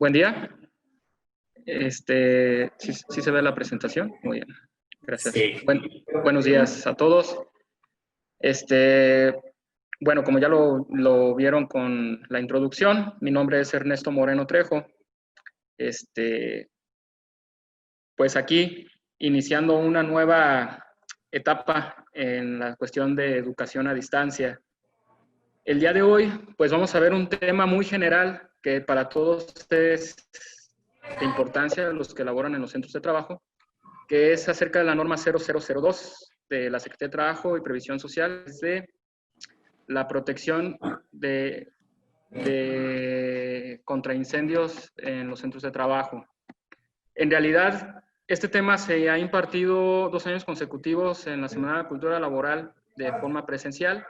Buen día. ¿Sí se ve la presentación? Muy bien, gracias. Sí. Buenos días a todos. Bueno, como ya lo vieron con la introducción, mi nombre es Ernesto Moreno Trejo. Pues aquí, iniciando una nueva etapa en la cuestión de educación a distancia. El día de hoy, pues vamos a ver un tema muy general que para todos es de importancia, los que laboran en los centros de trabajo, que es acerca de la norma 0002 de la Secretaría de Trabajo y Previsión Social, de la protección contra incendios en los centros de trabajo. En realidad, este tema se ha impartido 2 años consecutivos en la Semana de Cultura Laboral de forma presencial.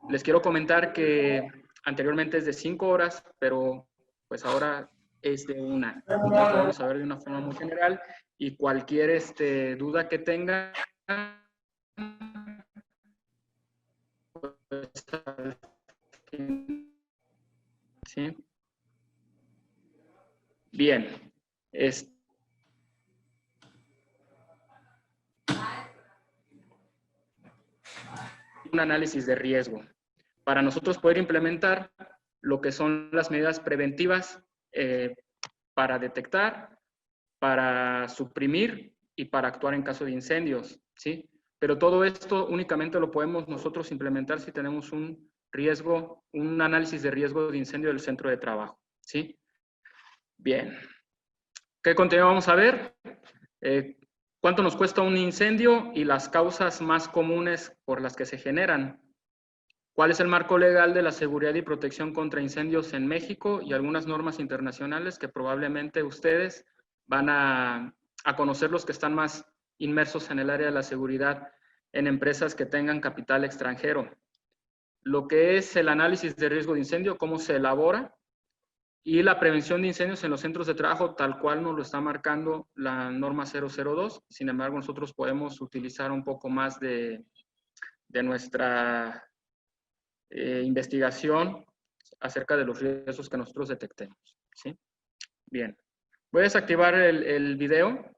Les quiero comentar que anteriormente es de 5 horas, pero pues ahora es de 1. Entonces lo vamos a ver de una forma muy general y cualquier duda que tengan, pues, ¿sí? Bien. Un análisis de riesgo para nosotros poder implementar lo que son las medidas preventivas para detectar, para suprimir y para actuar en caso de incendios, ¿sí? Pero todo esto únicamente lo podemos nosotros implementar si tenemos un riesgo, un análisis de riesgo de incendio del centro de trabajo, ¿sí? Bien. ¿Qué contenido vamos a ver? ¿Cuánto nos cuesta un incendio y las causas más comunes por las que se generan? ¿Cuál es el marco legal de la seguridad y protección contra incendios en México y algunas normas internacionales que probablemente ustedes van a conocer, los que están más inmersos en el área de la seguridad en empresas que tengan capital extranjero? Lo que es el análisis de riesgo de incendio, cómo se elabora, y la prevención de incendios en los centros de trabajo, tal cual nos lo está marcando la norma 002. Sin embargo, nosotros podemos utilizar un poco más de nuestra investigación acerca de los riesgos que nosotros detectemos, ¿sí? Bien. Voy a desactivar el video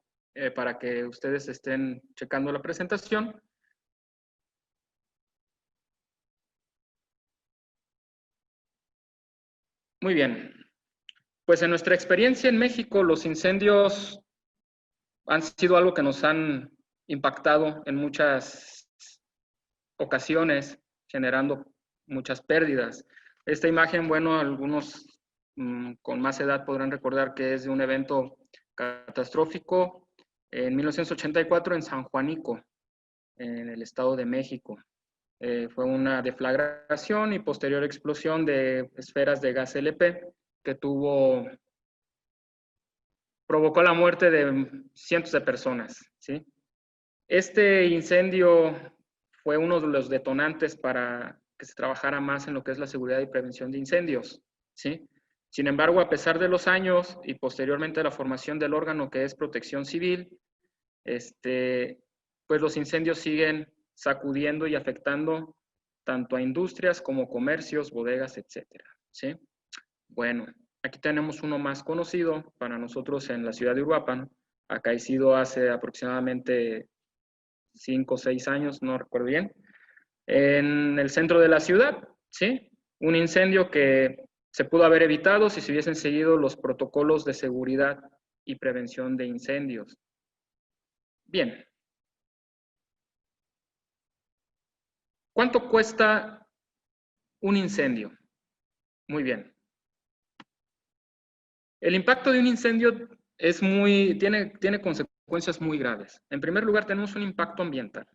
para que ustedes estén checando la presentación. Muy bien. Pues en nuestra experiencia en México, los incendios han sido algo que nos han impactado en muchas ocasiones, generando muchas pérdidas. Esta imagen, bueno, algunos con más edad podrán recordar que es de un evento catastrófico en 1984 en San Juanico, en el Estado de México. Fue una deflagración y posterior explosión de esferas de gas LP que provocó la muerte de cientos de personas, ¿sí? Este incendio fue uno de los detonantes para que se trabajara más en lo que es la seguridad y prevención de incendios, ¿sí? Sin embargo, a pesar de los años y posteriormente la formación del órgano que es Protección Civil, pues los incendios siguen sacudiendo y afectando tanto a industrias como comercios, bodegas, etcétera, ¿sí? Bueno, aquí tenemos uno más conocido para nosotros en la ciudad de Uruapan, acaecido hace aproximadamente 5 o 6 años, no recuerdo bien, en el centro de la ciudad, ¿sí? Un incendio que se pudo haber evitado si se hubiesen seguido los protocolos de seguridad y prevención de incendios. Bien. ¿Cuánto cuesta un incendio? Muy bien. El impacto de un incendio tiene consecuencias muy graves. En primer lugar, tenemos un impacto ambiental,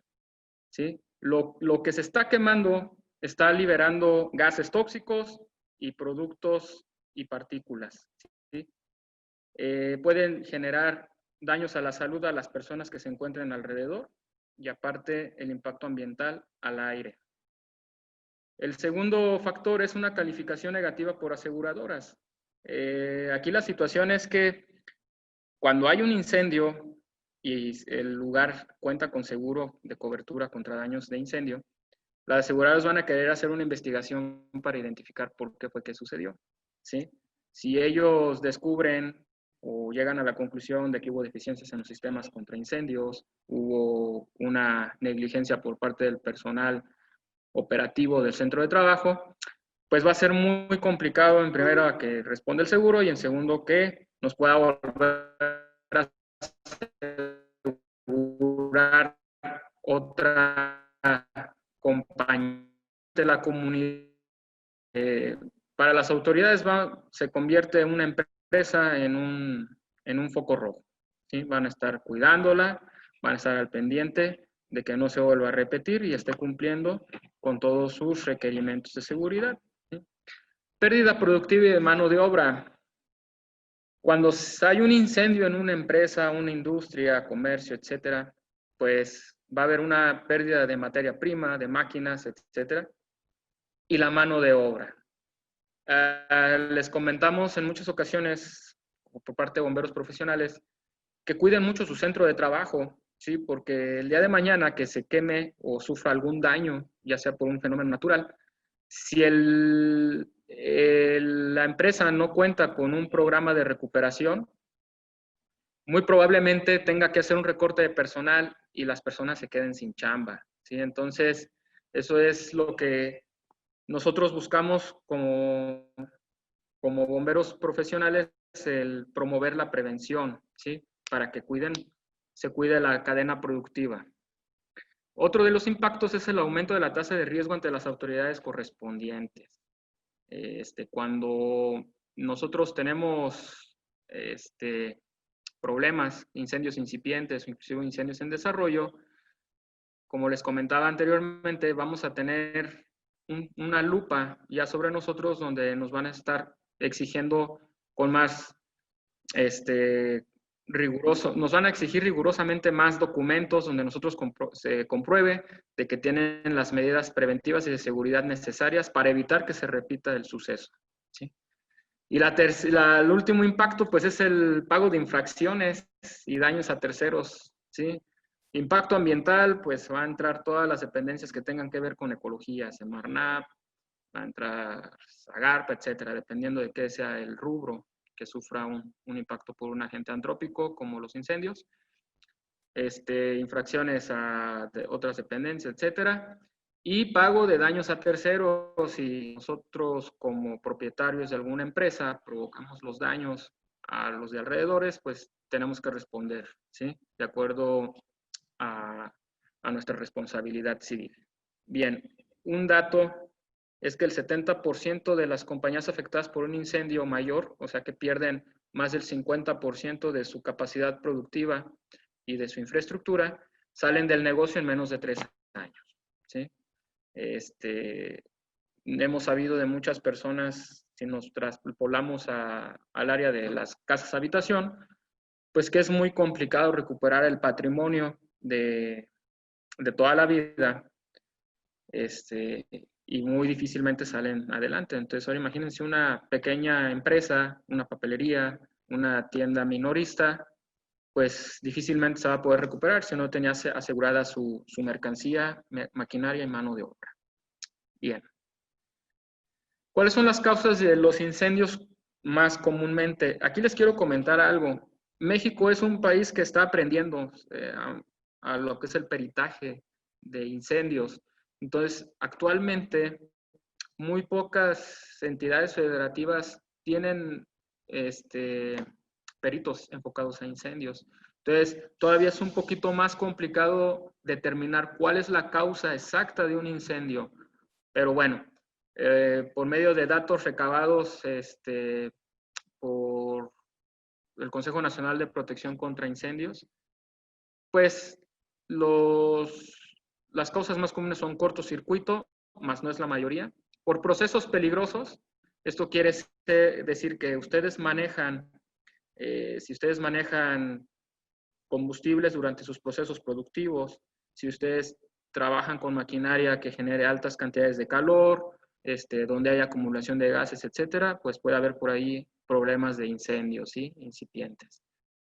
¿sí? Lo que se está quemando está liberando gases tóxicos y productos y partículas, ¿sí? Pueden generar daños a la salud a las personas que se encuentren alrededor y aparte el impacto ambiental al aire. El segundo factor es una calificación negativa por aseguradoras. Aquí la situación es que cuando hay un incendio y el lugar cuenta con seguro de cobertura contra daños de incendio, las aseguradoras van a querer hacer una investigación para identificar por qué fue que sucedió, ¿sí? Si ellos descubren o llegan a la conclusión de que hubo deficiencias en los sistemas contra incendios, hubo una negligencia por parte del personal operativo del centro de trabajo, pues va a ser muy complicado en primero a que responda el seguro y en segundo que nos pueda volver a asegurar otra compañía de la comunidad. Para las autoridades se convierte en una empresa en un foco rojo, ¿sí? Van a estar cuidándola, van a estar al pendiente de que no se vuelva a repetir y esté cumpliendo con todos sus requerimientos de seguridad, ¿sí? Pérdida productiva y de mano de obra. Cuando hay un incendio en una empresa, una industria, comercio, etcétera, pues va a haber una pérdida de materia prima, de máquinas, etcétera, y la mano de obra. Les comentamos en muchas ocasiones, por parte de bomberos profesionales, que cuiden mucho su centro de trabajo, ¿sí? Porque el día de mañana que se queme o sufra algún daño, ya sea por un fenómeno natural, si la empresa no cuenta con un programa de recuperación, muy probablemente tenga que hacer un recorte de personal y las personas se queden sin chamba, ¿sí? Entonces, eso es lo que nosotros buscamos como bomberos profesionales, el promover la prevención, ¿sí? Para que se cuide la cadena productiva. Otro de los impactos es el aumento de la tasa de riesgo ante las autoridades correspondientes. Cuando nosotros tenemos problemas, incendios incipientes o inclusive incendios en desarrollo, como les comentaba anteriormente, vamos a tener una lupa ya sobre nosotros donde nos van a estar exigiendo con más riguroso, nos van a exigir rigurosamente más documentos donde nosotros se compruebe de que tienen las medidas preventivas y de seguridad necesarias para evitar que se repita el suceso, ¿sí? Y el último impacto, pues, es el pago de infracciones y daños a terceros, ¿sí? Impacto ambiental, pues, va a entrar todas las dependencias que tengan que ver con ecología, Semarnat, va a entrar Zagarpa, etcétera, dependiendo de qué sea el rubro que sufra un impacto por un agente antrópico, como los incendios, infracciones a otras dependencias, etcétera, y pago de daños a terceros. Si nosotros como propietarios de alguna empresa provocamos los daños a los de alrededores, pues tenemos que responder, ¿sí? De acuerdo a nuestra responsabilidad civil. Bien, un dato es que el 70% de las compañías afectadas por un incendio mayor, o sea que pierden más del 50% de su capacidad productiva y de su infraestructura, salen del negocio en menos de 3 años, ¿sí? Hemos sabido de muchas personas, si nos traspolamos al área de las casas habitación, pues que es muy complicado recuperar el patrimonio de toda la vida, y muy difícilmente salen adelante. Entonces, ahora imagínense una pequeña empresa, una papelería, una tienda minorista, pues difícilmente se va a poder recuperar si no tenía asegurada su mercancía, maquinaria y mano de obra. Bien. ¿Cuáles son las causas de los incendios más comúnmente? Aquí les quiero comentar algo. México es un país que está aprendiendo a lo que es el peritaje de incendios. Entonces, actualmente, muy pocas entidades federativas tienen peritos enfocados a incendios. Entonces, todavía es un poquito más complicado determinar cuál es la causa exacta de un incendio. Pero bueno, por medio de datos recabados por el Consejo Nacional de Protección contra Incendios, pues las causas más comunes son cortocircuito, más no es la mayoría. Por procesos peligrosos, esto quiere decir que ustedes manejan, si ustedes manejan combustibles durante sus procesos productivos, si ustedes trabajan con maquinaria que genere altas cantidades de calor, donde hay acumulación de gases, etcétera, pues puede haber por ahí problemas de incendios, ¿sí? Incipientes.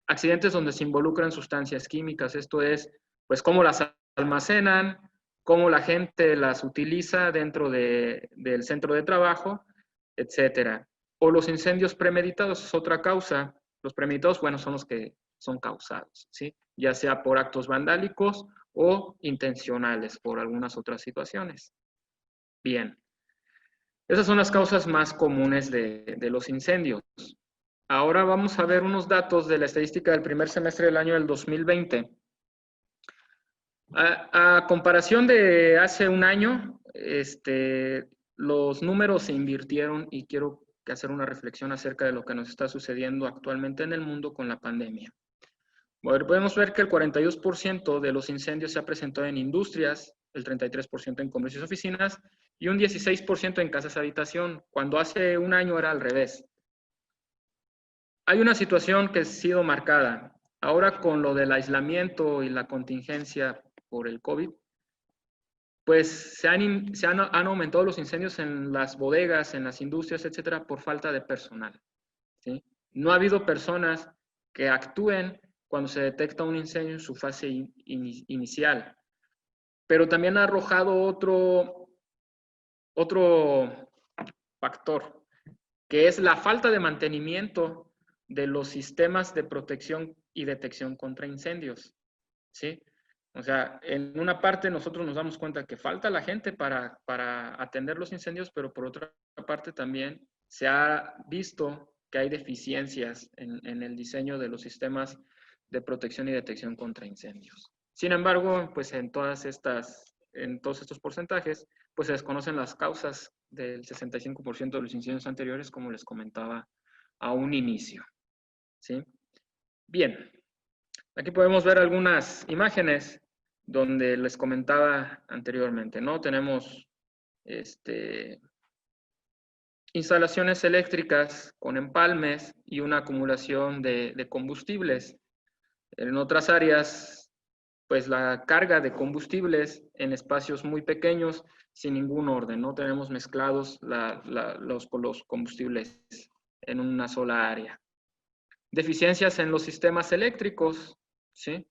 Accidentes donde se involucran sustancias químicas, esto es, pues, cómo las almacenan, cómo la gente las utiliza dentro del centro de trabajo, etcétera. O los incendios premeditados es otra causa. Los premeditados, bueno, son los que son causados, ¿sí? Ya sea por actos vandálicos o intencionales por algunas otras situaciones. Bien. Esas son las causas más comunes de los incendios. Ahora vamos a ver unos datos de la estadística del primer semestre del año del 2020. A comparación de hace un año, los números se invirtieron y quiero hacer una reflexión acerca de lo que nos está sucediendo actualmente en el mundo con la pandemia. Bueno, podemos ver que el 42% de los incendios se ha presentado en industrias, el 33% en comercios y oficinas y un 16% en casas de habitación, cuando hace un año era al revés. Hay una situación que ha sido marcada. Ahora con lo del aislamiento y la contingencia por el COVID, pues han aumentado los incendios en las bodegas, en las industrias, etcétera, por falta de personal, ¿sí? No ha habido personas que actúen cuando se detecta un incendio en su fase inicial. Pero también ha arrojado otro factor, que es la falta de mantenimiento de los sistemas de protección y detección contra incendios, ¿sí? O sea, en una parte nosotros nos damos cuenta que falta la gente para atender los incendios, pero por otra parte también se ha visto que hay deficiencias en el diseño de los sistemas de protección y detección contra incendios. Sin embargo, pues en todos estos porcentajes, pues se desconocen las causas del 65% de los incendios anteriores, como les comentaba a un inicio, ¿sí? Bien, aquí podemos ver algunas imágenes donde les comentaba anteriormente, ¿no? Tenemos instalaciones eléctricas con empalmes y una acumulación de combustibles. En otras áreas, pues la carga de combustibles en espacios muy pequeños, sin ningún orden, ¿no? Tenemos mezclados los combustibles en una sola área. Deficiencias en los sistemas eléctricos, ¿sí?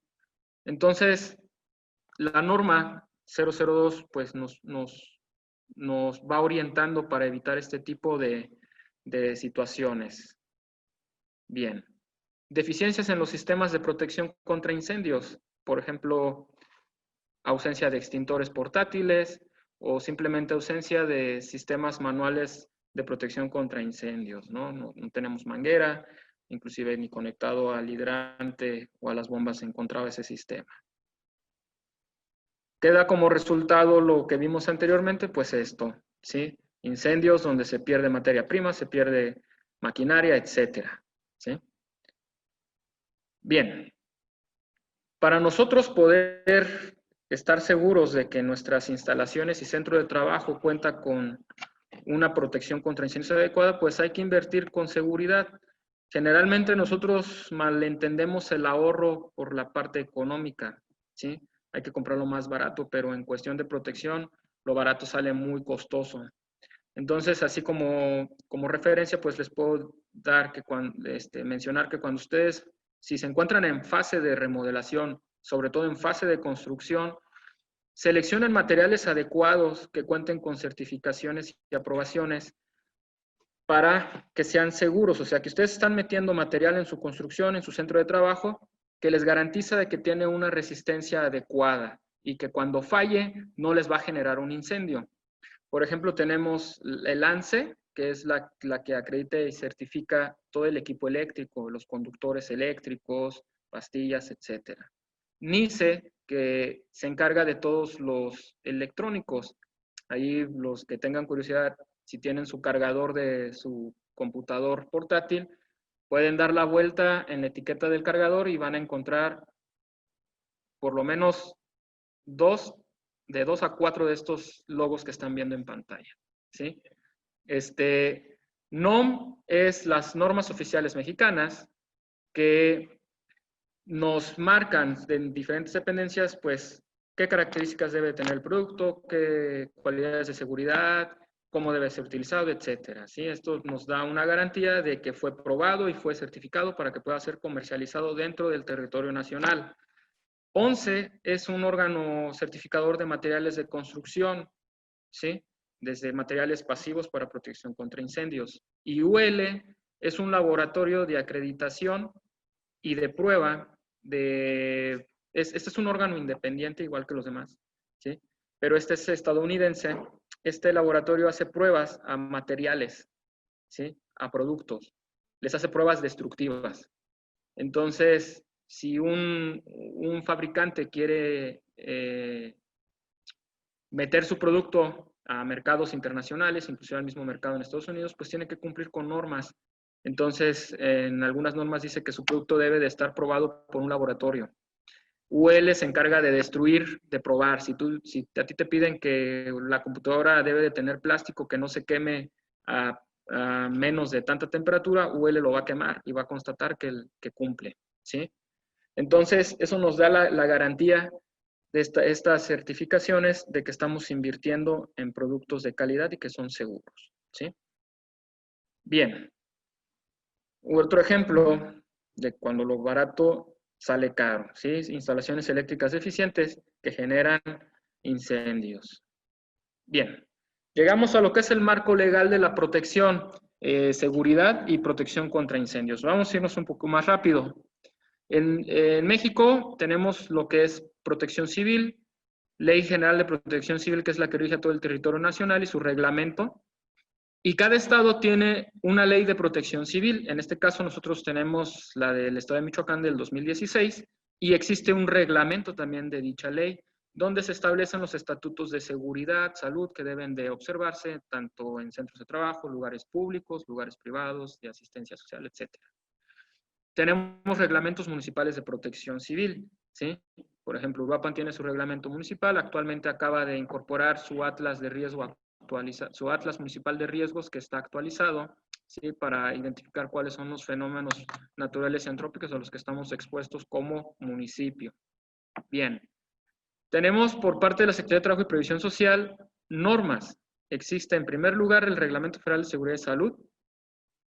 Entonces, la norma 002 pues nos va orientando para evitar este tipo de situaciones. Bien. Deficiencias en los sistemas de protección contra incendios, por ejemplo, ausencia de extintores portátiles o simplemente ausencia de sistemas manuales de protección contra incendios, ¿no? No tenemos manguera, inclusive ni conectado al hidrante o a las bombas se encontraba ese sistema. Queda como resultado lo que vimos anteriormente, pues esto, ¿sí? Incendios donde se pierde materia prima, se pierde maquinaria, etcétera, ¿sí? Bien, para nosotros poder estar seguros de que nuestras instalaciones y centro de trabajo cuenta con una protección contra incendios adecuada, pues hay que invertir con seguridad. Generalmente nosotros malentendemos el ahorro por la parte económica, ¿sí? Hay que comprarlo más barato, pero en cuestión de protección, lo barato sale muy costoso. Entonces, así como referencia, pues les puedo dar que mencionar que cuando ustedes, si se encuentran en fase de remodelación, sobre todo en fase de construcción, seleccionen materiales adecuados que cuenten con certificaciones y aprobaciones para que sean seguros. O sea, que ustedes están metiendo material en su construcción, en su centro de trabajo, que les garantiza de que tiene una resistencia adecuada y que cuando falle no les va a generar un incendio. Por ejemplo, tenemos el ANSE, que es la que acredita y certifica todo el equipo eléctrico, los conductores eléctricos, pastillas, etc. NICE, que se encarga de todos los electrónicos. Ahí los que tengan curiosidad, si tienen su cargador de su computador portátil, pueden dar la vuelta en la etiqueta del cargador y van a encontrar por lo menos de 2 a 4 de estos logos que están viendo en pantalla, ¿sí? NOM es las normas oficiales mexicanas que nos marcan en diferentes dependencias, pues, qué características debe tener el producto, qué cualidades de seguridad, cómo debe ser utilizado, etcétera, ¿sí? Esto nos da una garantía de que fue probado y fue certificado para que pueda ser comercializado dentro del territorio nacional. ONCE es un órgano certificador de materiales de construcción, ¿sí? desde materiales pasivos para protección contra incendios. Y UL es un laboratorio de acreditación y de prueba este es un órgano independiente igual que los demás, ¿sí? Pero este es estadounidense. Este laboratorio hace pruebas a materiales, ¿sí? A productos. Les hace pruebas destructivas. Entonces, si un fabricante quiere meter su producto a mercados internacionales, inclusive al mismo mercado en Estados Unidos, pues tiene que cumplir con normas. Entonces, en algunas normas dice que su producto debe de estar probado por un laboratorio. UL se encarga de destruir, de probar. Si a ti te piden que la computadora debe de tener plástico que no se queme a menos de tanta temperatura, UL lo va a quemar y va a constatar que cumple, ¿sí? Entonces, eso nos da la garantía de estas certificaciones de que estamos invirtiendo en productos de calidad y que son seguros, ¿sí? Bien. Otro ejemplo de cuando lo barato sale caro, ¿sí? Instalaciones eléctricas eficientes que generan incendios. Bien, llegamos a lo que es el marco legal de la protección, seguridad y protección contra incendios. Vamos a irnos un poco más rápido. En México tenemos lo que es protección civil, Ley General de Protección Civil, que es la que rige a todo el territorio nacional, y su reglamento. Y cada estado tiene una ley de protección civil. En este caso nosotros tenemos la del estado de Michoacán del 2016 y existe un reglamento también de dicha ley donde se establecen los estatutos de seguridad, salud que deben de observarse tanto en centros de trabajo, lugares públicos, lugares privados, de asistencia social, etc. Tenemos reglamentos municipales de protección civil, ¿sí? Por ejemplo, Uruapan tiene su reglamento municipal, actualmente acaba de incorporar su atlas de riesgo su atlas municipal de riesgos que está actualizado, ¿sí? Para identificar cuáles son los fenómenos naturales y antrópicos a los que estamos expuestos como municipio. Bien, tenemos por parte de la Secretaría de Trabajo y Previsión Social normas. Existe en primer lugar el Reglamento Federal de Seguridad y Salud,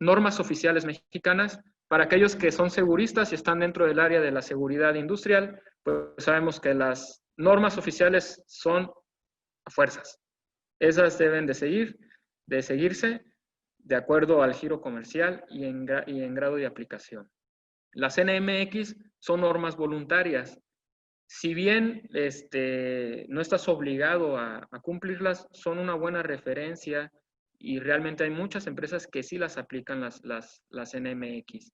normas oficiales mexicanas. Para aquellos que son seguristas y están dentro del área de la seguridad industrial, pues sabemos que las normas oficiales son a fuerzas. Esas deben de seguirse de acuerdo al giro comercial y en grado de aplicación. Las NMX son normas voluntarias. Si bien no estás obligado a cumplirlas, son una buena referencia y realmente hay muchas empresas que sí las aplican las NMX.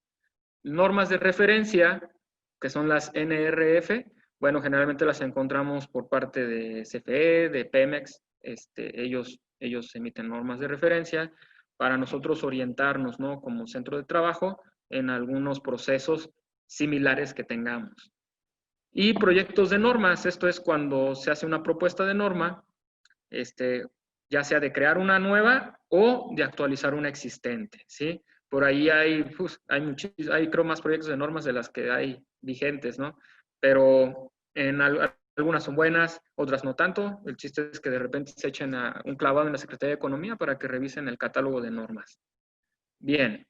Normas de referencia, que son las NRF, bueno, generalmente las encontramos por parte de CFE, de Pemex, ellos emiten normas de referencia para nosotros orientarnos, ¿no? Como centro de trabajo en algunos procesos similares que tengamos. Y proyectos de normas, esto es cuando se hace una propuesta de norma, ya sea de crear una nueva o de actualizar una existente, ¿sí? Por ahí hay creo más proyectos de normas de las que hay vigentes, ¿no? Pero algunas son buenas, otras no tanto. El chiste es que de repente se echen un clavado en la Secretaría de Economía para que revisen el catálogo de normas. Bien.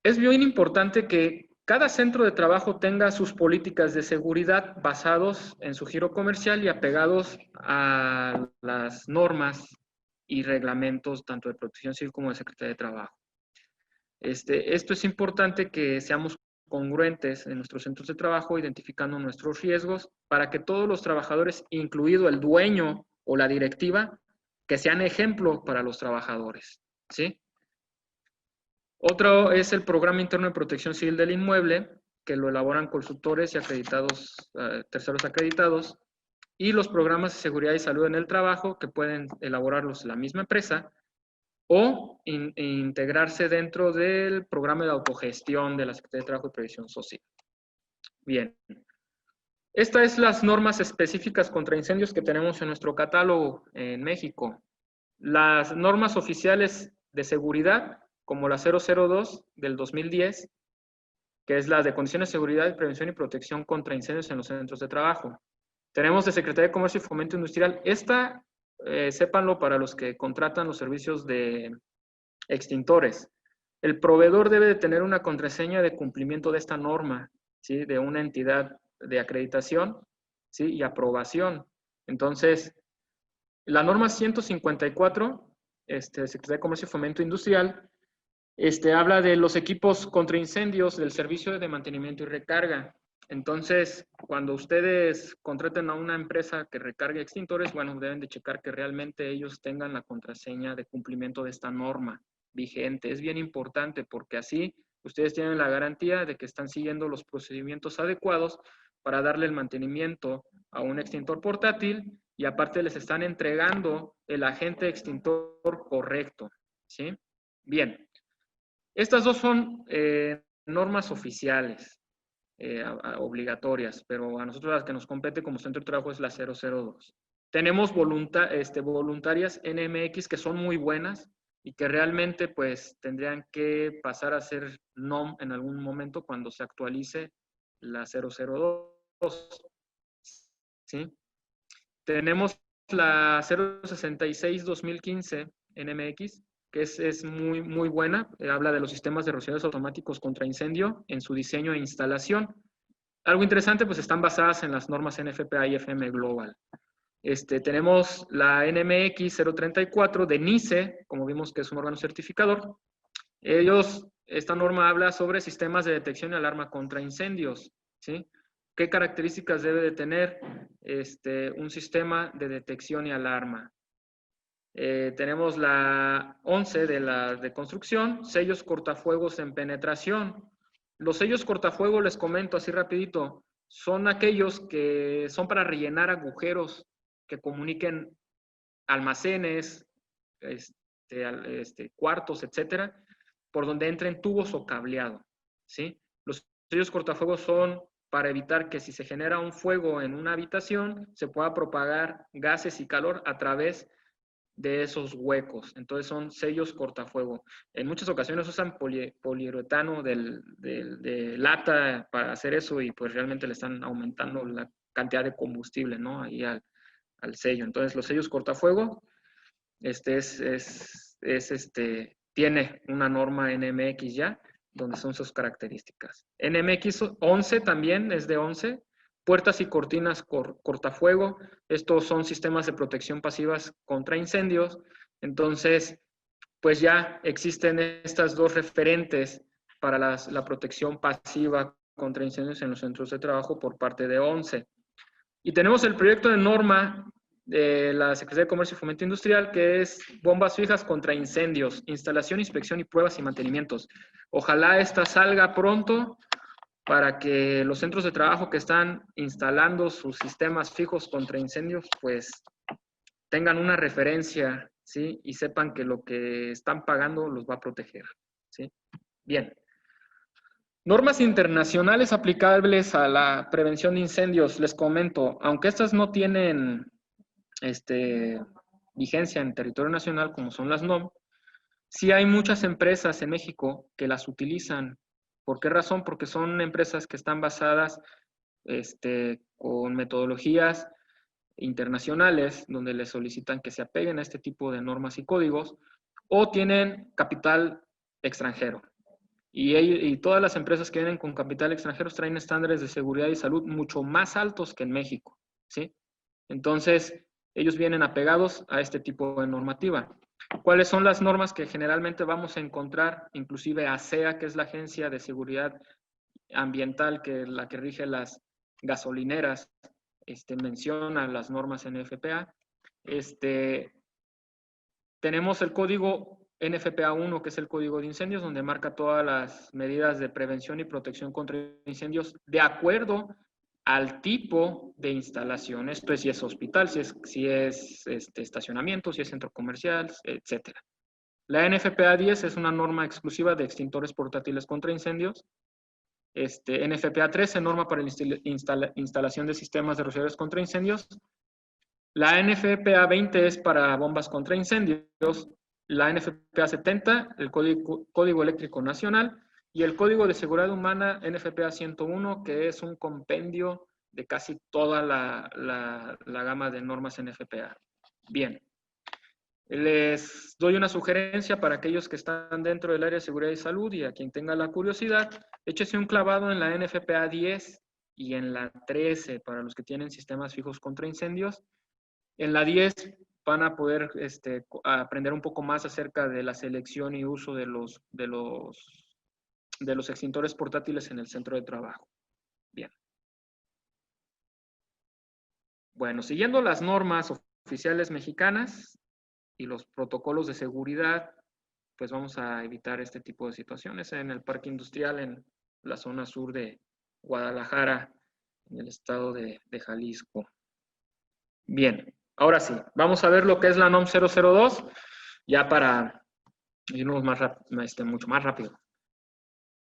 Es bien importante que cada centro de trabajo tenga sus políticas de seguridad basados en su giro comercial y apegados a las normas y reglamentos tanto de Protección Civil como de Secretaría de Trabajo. Esto es importante que seamos congruentes en nuestros centros de trabajo, identificando nuestros riesgos para que todos los trabajadores, incluido el dueño o la directiva, que sean ejemplo para los trabajadores, ¿sí? Otro es el Programa Interno de Protección Civil del Inmueble, que lo elaboran consultores y terceros acreditados, y los programas de seguridad y salud en el trabajo, que pueden elaborarlos la misma empresa, o integrarse dentro del programa de autogestión de la Secretaría de Trabajo y Previsión Social. Bien. Estas son las normas específicas contra incendios que tenemos en nuestro catálogo en México. Las normas oficiales de seguridad, como la 002 del 2010, que es la de condiciones de seguridad, prevención y protección contra incendios en los centros de trabajo. Tenemos de Secretaría de Comercio y Fomento Industrial. Sépanlo para los que contratan los servicios de extintores. El proveedor debe de tener una contraseña de cumplimiento de esta norma, ¿sí? De una entidad de acreditación, ¿sí? Y aprobación. Entonces, La norma 154, Secretaría de Comercio y Fomento Industrial, habla de los equipos contra incendios del servicio de mantenimiento y recarga. Entonces, cuando ustedes contraten a una empresa que recargue extintores, bueno, deben de checar que realmente ellos tengan la contraseña de cumplimiento de esta norma vigente. Es bien importante porque así ustedes tienen la garantía de que están siguiendo los procedimientos adecuados para darle el mantenimiento a un extintor portátil y aparte les están entregando el agente extintor correcto, ¿sí? Bien. Estas dos son normas oficiales, obligatorias, pero a nosotros las que nos compete como centro de trabajo es la 002. Tenemos voluntarias NMX que son muy buenas y que realmente pues tendrían que pasar a ser NOM en algún momento cuando se actualice la 002. ¿Sí? Tenemos la 066-2015 NMX, que es muy, muy buena. Habla de los sistemas de rociadores automáticos contra incendio en su diseño e instalación. Algo interesante, pues están basadas en las normas NFPA y FM Global. Tenemos la NMX 034 de NICE, como vimos que es un órgano certificador. Esta norma habla sobre sistemas de detección y alarma contra incendios, ¿sí? ¿Qué características debe de tener un sistema de detección y alarma? Tenemos la 11 de construcción, sellos cortafuegos en penetración. Los sellos cortafuegos, les comento así rapidito, son aquellos que son para rellenar agujeros que comuniquen almacenes, cuartos, etcétera, por donde entren tubos o cableado, ¿sí? Los sellos cortafuegos son para evitar que si se genera un fuego en una habitación, se pueda propagar gases y calor a través de esos huecos. Entonces son sellos cortafuego. En muchas ocasiones usan poliuretano de lata para hacer eso y pues realmente le están aumentando la cantidad de combustible, ¿no? Ahí al sello. Entonces los sellos cortafuego tiene una norma NMX ya, donde son sus características. NMX 11 también es de 11. Puertas y cortinas cortafuego. Estos son sistemas de protección pasivas contra incendios. Entonces, pues ya existen estas dos referentes para la protección pasiva contra incendios en los centros de trabajo por parte de 11. Y tenemos el proyecto de norma de la Secretaría de Comercio y Fomento Industrial, que es bombas fijas contra incendios, instalación, inspección y pruebas y mantenimientos. Ojalá esta salga pronto para que los centros de trabajo que están instalando sus sistemas fijos contra incendios, pues tengan una referencia, ¿sí? Y sepan que lo que están pagando los va a proteger, ¿sí? Bien. Normas internacionales aplicables a la prevención de incendios, les comento, aunque estas no tienen vigencia en territorio nacional, como son las NOM, sí hay muchas empresas en México que las utilizan. ¿Por qué razón? Porque son empresas que están basadas con metodologías internacionales, donde les solicitan que se apeguen a este tipo de normas y códigos, o tienen capital extranjero. Y todas las empresas que vienen con capital extranjero traen estándares de seguridad y salud mucho más altos que en México, ¿sí? Entonces, ellos vienen apegados a este tipo de normativa. ¿Cuáles son las normas que generalmente vamos a encontrar? Inclusive ASEA, que es la Agencia de Seguridad Ambiental, que es la que rige las gasolineras, menciona las normas NFPA. Tenemos el código NFPA 1, que es el código de incendios, donde marca todas las medidas de prevención y protección contra incendios de acuerdo al tipo de instalación. Esto es si es hospital, si es estacionamiento, si es centro comercial, etc. La NFPA 10 es una norma exclusiva de extintores portátiles contra incendios. NFPA 13, norma para la instalación de sistemas de rociadores contra incendios. La NFPA 20 es para bombas contra incendios. La NFPA 70, el Código Eléctrico Nacional, y el Código de Seguridad Humana NFPA 101, que es un compendio de casi toda la gama de normas NFPA. Bien. Les doy una sugerencia para aquellos que están dentro del área de seguridad y salud y a quien tenga la curiosidad, échese un clavado en la NFPA 10 y en la 13 para los que tienen sistemas fijos contra incendios. En la 10 van a poder aprender un poco más acerca de la selección y uso de los extintores portátiles en el centro de trabajo. Bien. Bueno, siguiendo las normas oficiales mexicanas y los protocolos de seguridad, pues vamos a evitar este tipo de situaciones en el parque industrial en la zona sur de Guadalajara, en el estado de Jalisco. Bien, ahora sí, vamos a ver lo que es la NOM 002, ya para irnos mucho más rápido.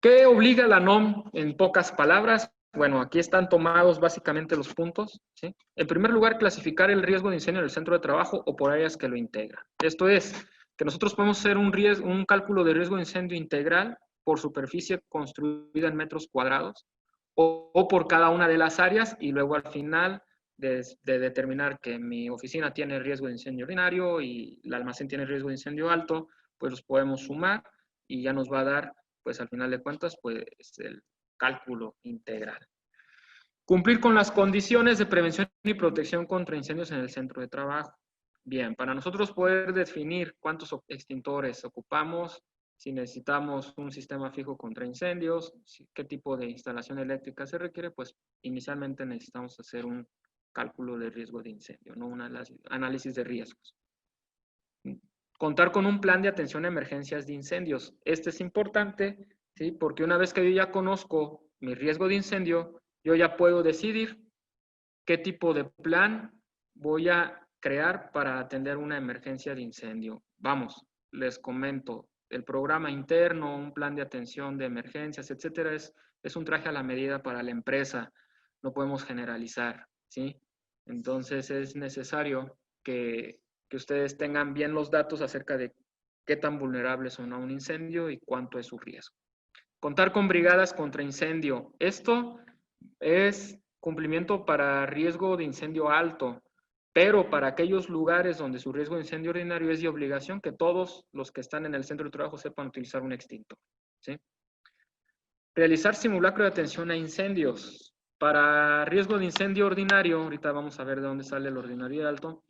¿Qué obliga la NOM en pocas palabras? Bueno, aquí están tomados básicamente los puntos, ¿sí? En primer lugar, clasificar el riesgo de incendio en el centro de trabajo o por áreas que lo integran. Esto es, que nosotros podemos hacer un cálculo de riesgo de incendio integral por superficie construida en metros cuadrados o por cada una de las áreas y luego al final de determinar que mi oficina tiene riesgo de incendio ordinario y el almacén tiene riesgo de incendio alto, pues los podemos sumar y ya nos va a dar, pues al final de cuentas, pues el cálculo integral. Cumplir con las condiciones de prevención y protección contra incendios en el centro de trabajo. Bien, para nosotros poder definir cuántos extintores ocupamos, si necesitamos un sistema fijo contra incendios, qué tipo de instalación eléctrica se requiere, pues inicialmente necesitamos hacer un cálculo de riesgo de incendio, no un análisis de riesgos. Contar con un plan de atención a emergencias de incendios. Este es importante, ¿sí? Porque una vez que yo ya conozco mi riesgo de incendio, yo ya puedo decidir qué tipo de plan voy a crear para atender una emergencia de incendio. Vamos, les comento, el programa interno, un plan de atención de emergencias, etcétera, es un traje a la medida para la empresa. No podemos generalizar, ¿sí? Entonces es necesario que ustedes tengan bien los datos acerca de qué tan vulnerables son a un incendio y cuánto es su riesgo. Contar con brigadas contra incendio. Esto es cumplimiento para riesgo de incendio alto, pero para aquellos lugares donde su riesgo de incendio ordinario es de obligación que todos los que están en el centro de trabajo sepan utilizar un extintor, ¿sí? Realizar simulacro de atención a incendios. Para riesgo de incendio ordinario, ahorita vamos a ver de dónde sale el ordinario y alto,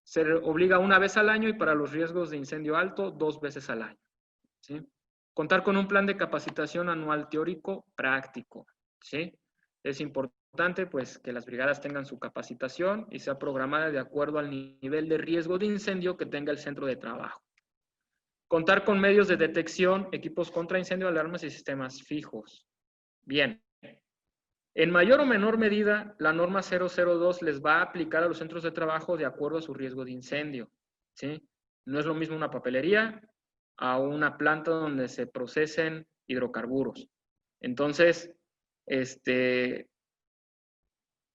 se obliga una vez al año y para los riesgos de incendio alto, 2 veces al año, ¿sí? Contar con un plan de capacitación anual teórico práctico, ¿sí? Es importante pues que las brigadas tengan su capacitación y sea programada de acuerdo al nivel de riesgo de incendio que tenga el centro de trabajo. Contar con medios de detección, equipos contra incendio, alarmas y sistemas fijos. Bien. En mayor o menor medida, la norma 002 les va a aplicar a los centros de trabajo de acuerdo a su riesgo de incendio, ¿sí? No es lo mismo una papelería a una planta donde se procesen hidrocarburos. Entonces,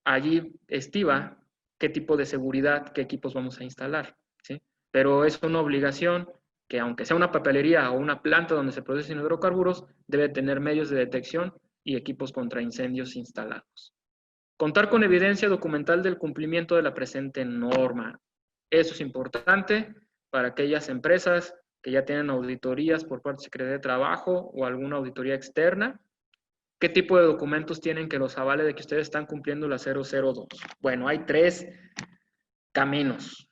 allí estima qué tipo de seguridad, qué equipos vamos a instalar, ¿sí? Pero es una obligación que aunque sea una papelería o una planta donde se procesen hidrocarburos, debe tener medios de detección y equipos contra incendios instalados. Contar con evidencia documental del cumplimiento de la presente norma. Eso es importante para aquellas empresas que ya tienen auditorías por parte de Secretaría de Trabajo o alguna auditoría externa. ¿Qué tipo de documentos tienen que los avale de que ustedes están cumpliendo la 002? Bueno, hay 3 caminos.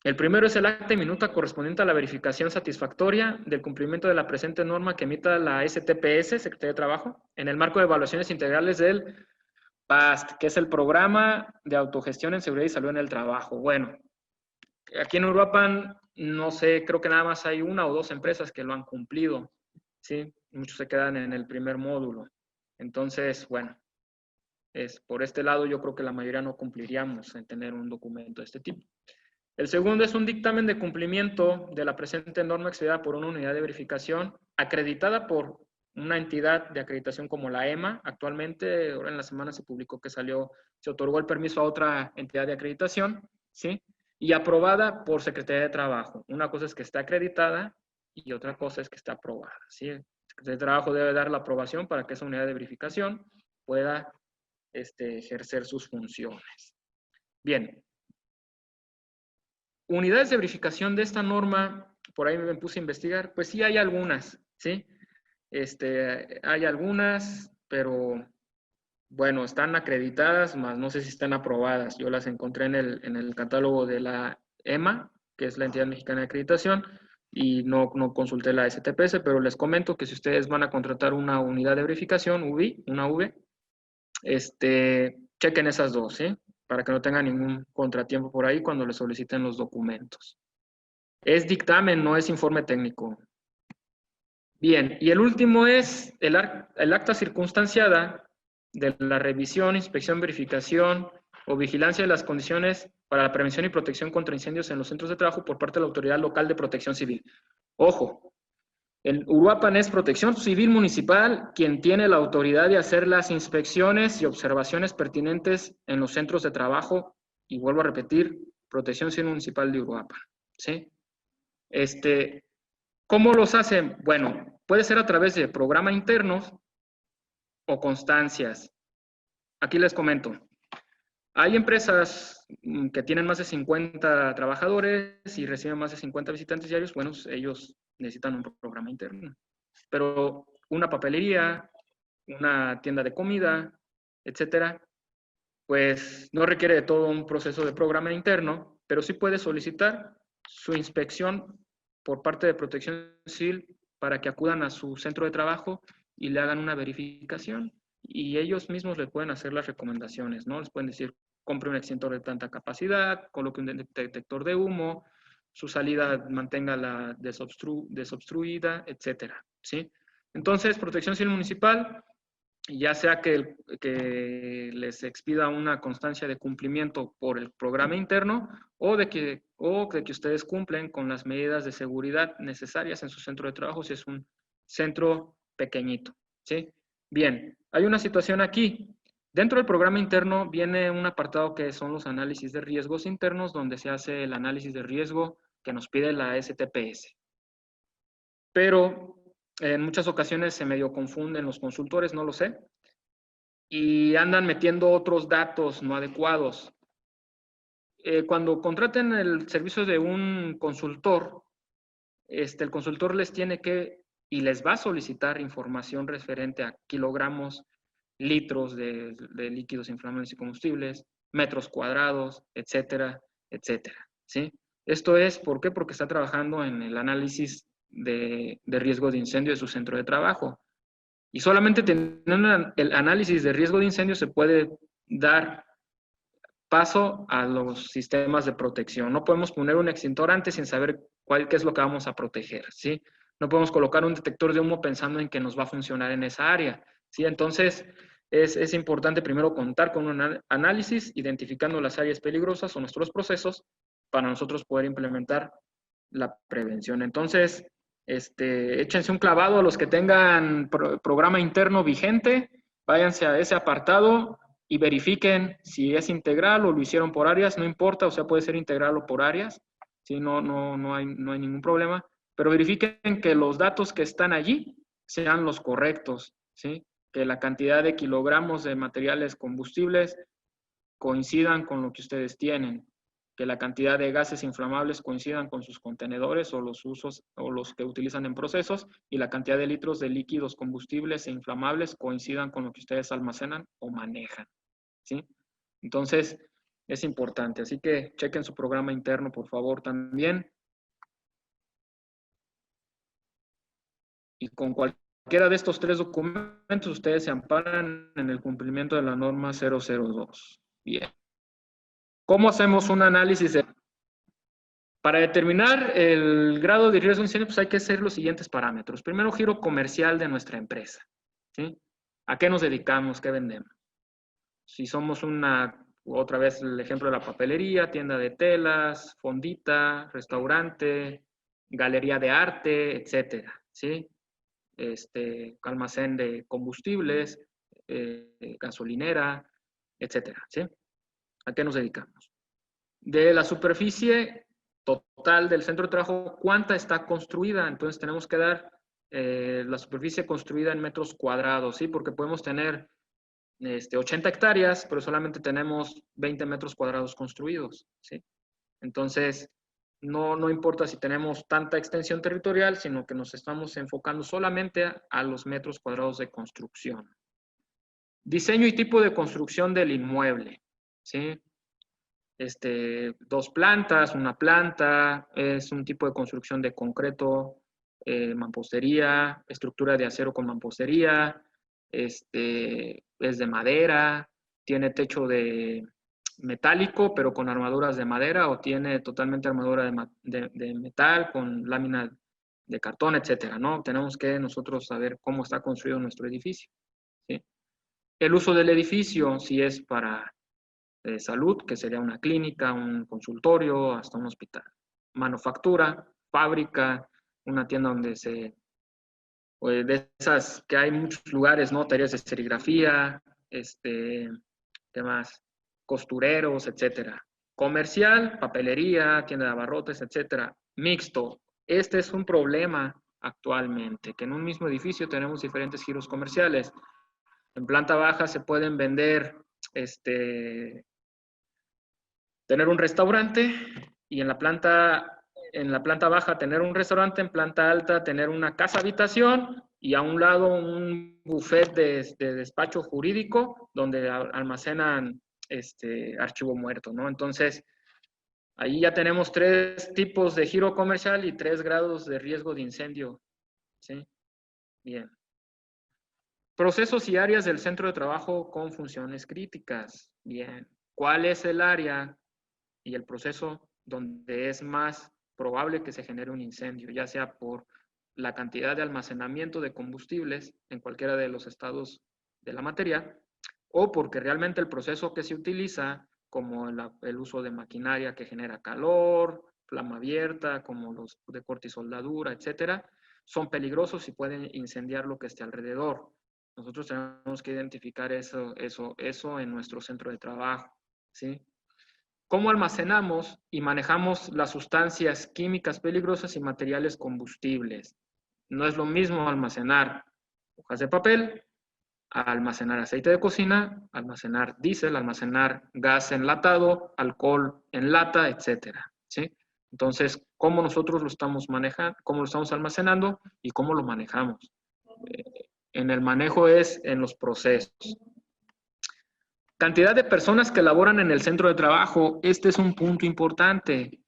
El primero es el acta y minuta correspondiente a la verificación satisfactoria del cumplimiento de la presente norma que emita la STPS, Secretaría de Trabajo, en el marco de evaluaciones integrales del PAST, que es el Programa de Autogestión en Seguridad y Salud en el Trabajo. Bueno, aquí en Uruapan, no sé, creo que nada más hay 1 o 2 empresas que lo han cumplido, ¿sí? Muchos se quedan en el primer módulo. Entonces, bueno, por este lado yo creo que la mayoría no cumpliríamos en tener un documento de este tipo. El segundo es un dictamen de cumplimiento de la presente norma expedida por una unidad de verificación acreditada por una entidad de acreditación como la EMA. Actualmente, ahora en la semana se publicó que se otorgó el permiso a otra entidad de acreditación, ¿sí? Y aprobada por Secretaría de Trabajo. Una cosa es que está acreditada y otra cosa es que está aprobada, ¿sí? El Secretaría de Trabajo debe dar la aprobación para que esa unidad de verificación pueda ejercer sus funciones. Bien. Unidades de verificación de esta norma, por ahí me puse a investigar, pues sí hay algunas, ¿sí? Hay algunas, pero bueno, están acreditadas, más no sé si están aprobadas. Yo las encontré en el catálogo de la EMA, que es la Entidad Mexicana de Acreditación, y no consulté la STPS, pero les comento que si ustedes van a contratar una unidad de verificación, una V, chequen esas dos, ¿sí? Para que no tengan ningún contratiempo por ahí cuando les soliciten los documentos. Es dictamen, no es informe técnico. Bien, y el último es el acta circunstanciada de la revisión, inspección, verificación o vigilancia de las condiciones para la prevención y protección contra incendios en los centros de trabajo por parte de la Autoridad Local de Protección Civil. Ojo, el Uruapan es Protección Civil Municipal quien tiene la autoridad de hacer las inspecciones y observaciones pertinentes en los centros de trabajo, y vuelvo a repetir, Protección Civil Municipal de Uruapan, ¿sí? ¿Cómo los hacen? Bueno, puede ser a través de programas internos o constancias. Aquí les comento. Hay empresas que tienen más de 50 trabajadores y reciben más de 50 visitantes diarios. Bueno, ellos necesitan un programa interno. Pero una papelería, una tienda de comida, etcétera, pues no requiere de todo un proceso de programa interno, pero sí puede solicitar su inspección por parte de Protección Civil para que acudan a su centro de trabajo y le hagan una verificación, y ellos mismos le pueden hacer las recomendaciones, ¿no? Les pueden decir, compre un extintor de tanta capacidad, coloque un detector de humo, su salida manténgala desobstruida, etcétera, ¿sí? Entonces, Protección Civil Municipal, ya sea que les expida una constancia de cumplimiento por el programa interno o de que ustedes cumplen con las medidas de seguridad necesarias en su centro de trabajo si es un centro pequeñito, ¿sí? Bien, hay una situación aquí. Dentro del programa interno viene un apartado que son los análisis de riesgos internos, donde se hace el análisis de riesgo que nos pide la STPS. Pero en muchas ocasiones se medio confunden los consultores, no lo sé, y andan metiendo otros datos no adecuados. Cuando contraten el servicio de un consultor, el consultor les tiene que y les va a solicitar información referente a kilogramos, litros de líquidos inflamables y combustibles, metros cuadrados, etcétera, etcétera, ¿sí? Esto es, ¿por qué? Porque está trabajando en el análisis de riesgo de incendio de su centro de trabajo. Y solamente teniendo el análisis de riesgo de incendio se puede dar paso a los sistemas de protección. No podemos poner un extintor antes sin saber qué es lo que vamos a proteger, ¿sí? No podemos colocar un detector de humo pensando en que nos va a funcionar en esa área, ¿sí? Entonces, es importante primero contar con un análisis, identificando las áreas peligrosas o nuestros procesos para nosotros poder implementar la prevención. Entonces, échense un clavado a los que tengan programa interno vigente, váyanse a ese apartado y verifiquen si es integral o lo hicieron por áreas, no importa, o sea, puede ser integral o por áreas, ¿sí? No hay ningún problema, pero verifiquen que los datos que están allí sean los correctos, ¿sí? Que la cantidad de kilogramos de materiales combustibles coincidan con lo que ustedes tienen, que la cantidad de gases inflamables coincidan con sus contenedores o los usos o los que utilizan en procesos, y la cantidad de litros de líquidos combustibles e inflamables coincidan con lo que ustedes almacenan o manejan, ¿sí? Entonces, es importante. Así que chequen su programa interno, por favor, también. Y con cualquiera de estos tres documentos, ustedes se amparan en el cumplimiento de la norma 002. Bien. ¿Cómo hacemos un análisis Para determinar el grado de riesgo de incendio, pues hay que hacer los siguientes parámetros. Primero, giro comercial de nuestra empresa, ¿sí? ¿A qué nos dedicamos? ¿Qué vendemos? Si somos otra vez el ejemplo de la papelería, tienda de telas, fondita, restaurante, galería de arte, etcétera, ¿sí? Almacén de combustibles, gasolinera, etcétera, ¿sí? ¿A qué nos dedicamos? De la superficie total del centro de trabajo, ¿cuánta está construida? Entonces tenemos que dar la superficie construida en metros cuadrados, ¿sí? Porque podemos tener 80 hectáreas, pero solamente tenemos 20 metros cuadrados construidos, ¿sí? Entonces, no importa si tenemos tanta extensión territorial, sino que nos estamos enfocando solamente a los metros cuadrados de construcción. Diseño y tipo de construcción del inmueble, ¿sí? 2 plantas, una planta, es un tipo de construcción de concreto, mampostería, estructura de acero con mampostería, es de madera, tiene techo de metálico, pero con armaduras de madera, o tiene totalmente armadura de metal con lámina de cartón, etcétera, ¿no? Tenemos que nosotros saber cómo está construido nuestro edificio, ¿sí? El uso del edificio, si es para salud, que sería una clínica, un consultorio, hasta un hospital. Manufactura, fábrica, una tienda donde pues de esas que hay muchos lugares, ¿no? Talleres de serigrafía, ¿qué más? Costureros, etcétera. Comercial, papelería, tienda de abarrotes, etcétera. Mixto. Este es un problema actualmente, que en un mismo edificio tenemos diferentes giros comerciales. En planta baja se pueden vender, tener un restaurante, y en la planta baja tener un restaurante, en planta alta tener una casa habitación y a un lado un buffet de despacho jurídico donde almacenan archivo muerto, ¿no? Entonces, ahí ya tenemos 3 tipos de giro comercial y 3 grados de riesgo de incendio, ¿sí? Bien. Procesos y áreas del centro de trabajo con funciones críticas. Bien. ¿Cuál es el área y el proceso donde es más probable que se genere un incendio, ya sea por la cantidad de almacenamiento de combustibles en cualquiera de los estados de la materia, o porque realmente el proceso que se utiliza, como el uso de maquinaria que genera calor, flama abierta, como los de corte y soldadura, etcétera, son peligrosos y pueden incendiar lo que esté alrededor. Nosotros tenemos que identificar eso en nuestro centro de trabajo, ¿sí? ¿Cómo almacenamos y manejamos las sustancias químicas peligrosas y materiales combustibles? No es lo mismo almacenar hojas de papel, almacenar aceite de cocina, almacenar diésel, almacenar gas enlatado, alcohol en lata, etcétera, ¿sí? Entonces, ¿cómo nosotros lo estamos manejando, cómo lo estamos almacenando y cómo lo manejamos? En el manejo es en los procesos. Cantidad de personas que laboran en el centro de trabajo, este es un punto importante.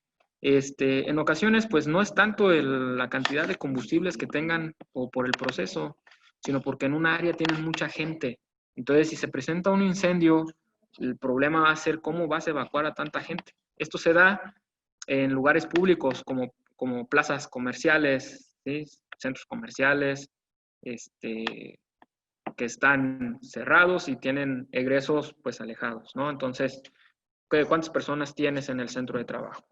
En ocasiones, pues no es tanto la cantidad de combustibles que tengan o por el proceso, sino porque en un área tienen mucha gente. Entonces, si se presenta un incendio, el problema va a ser cómo vas a evacuar a tanta gente. Esto se da en lugares públicos como plazas comerciales, ¿sí? Centros comerciales, que están cerrados y tienen egresos pues alejados, ¿no? Entonces, ¿cuántas personas tienes en el centro de trabajo?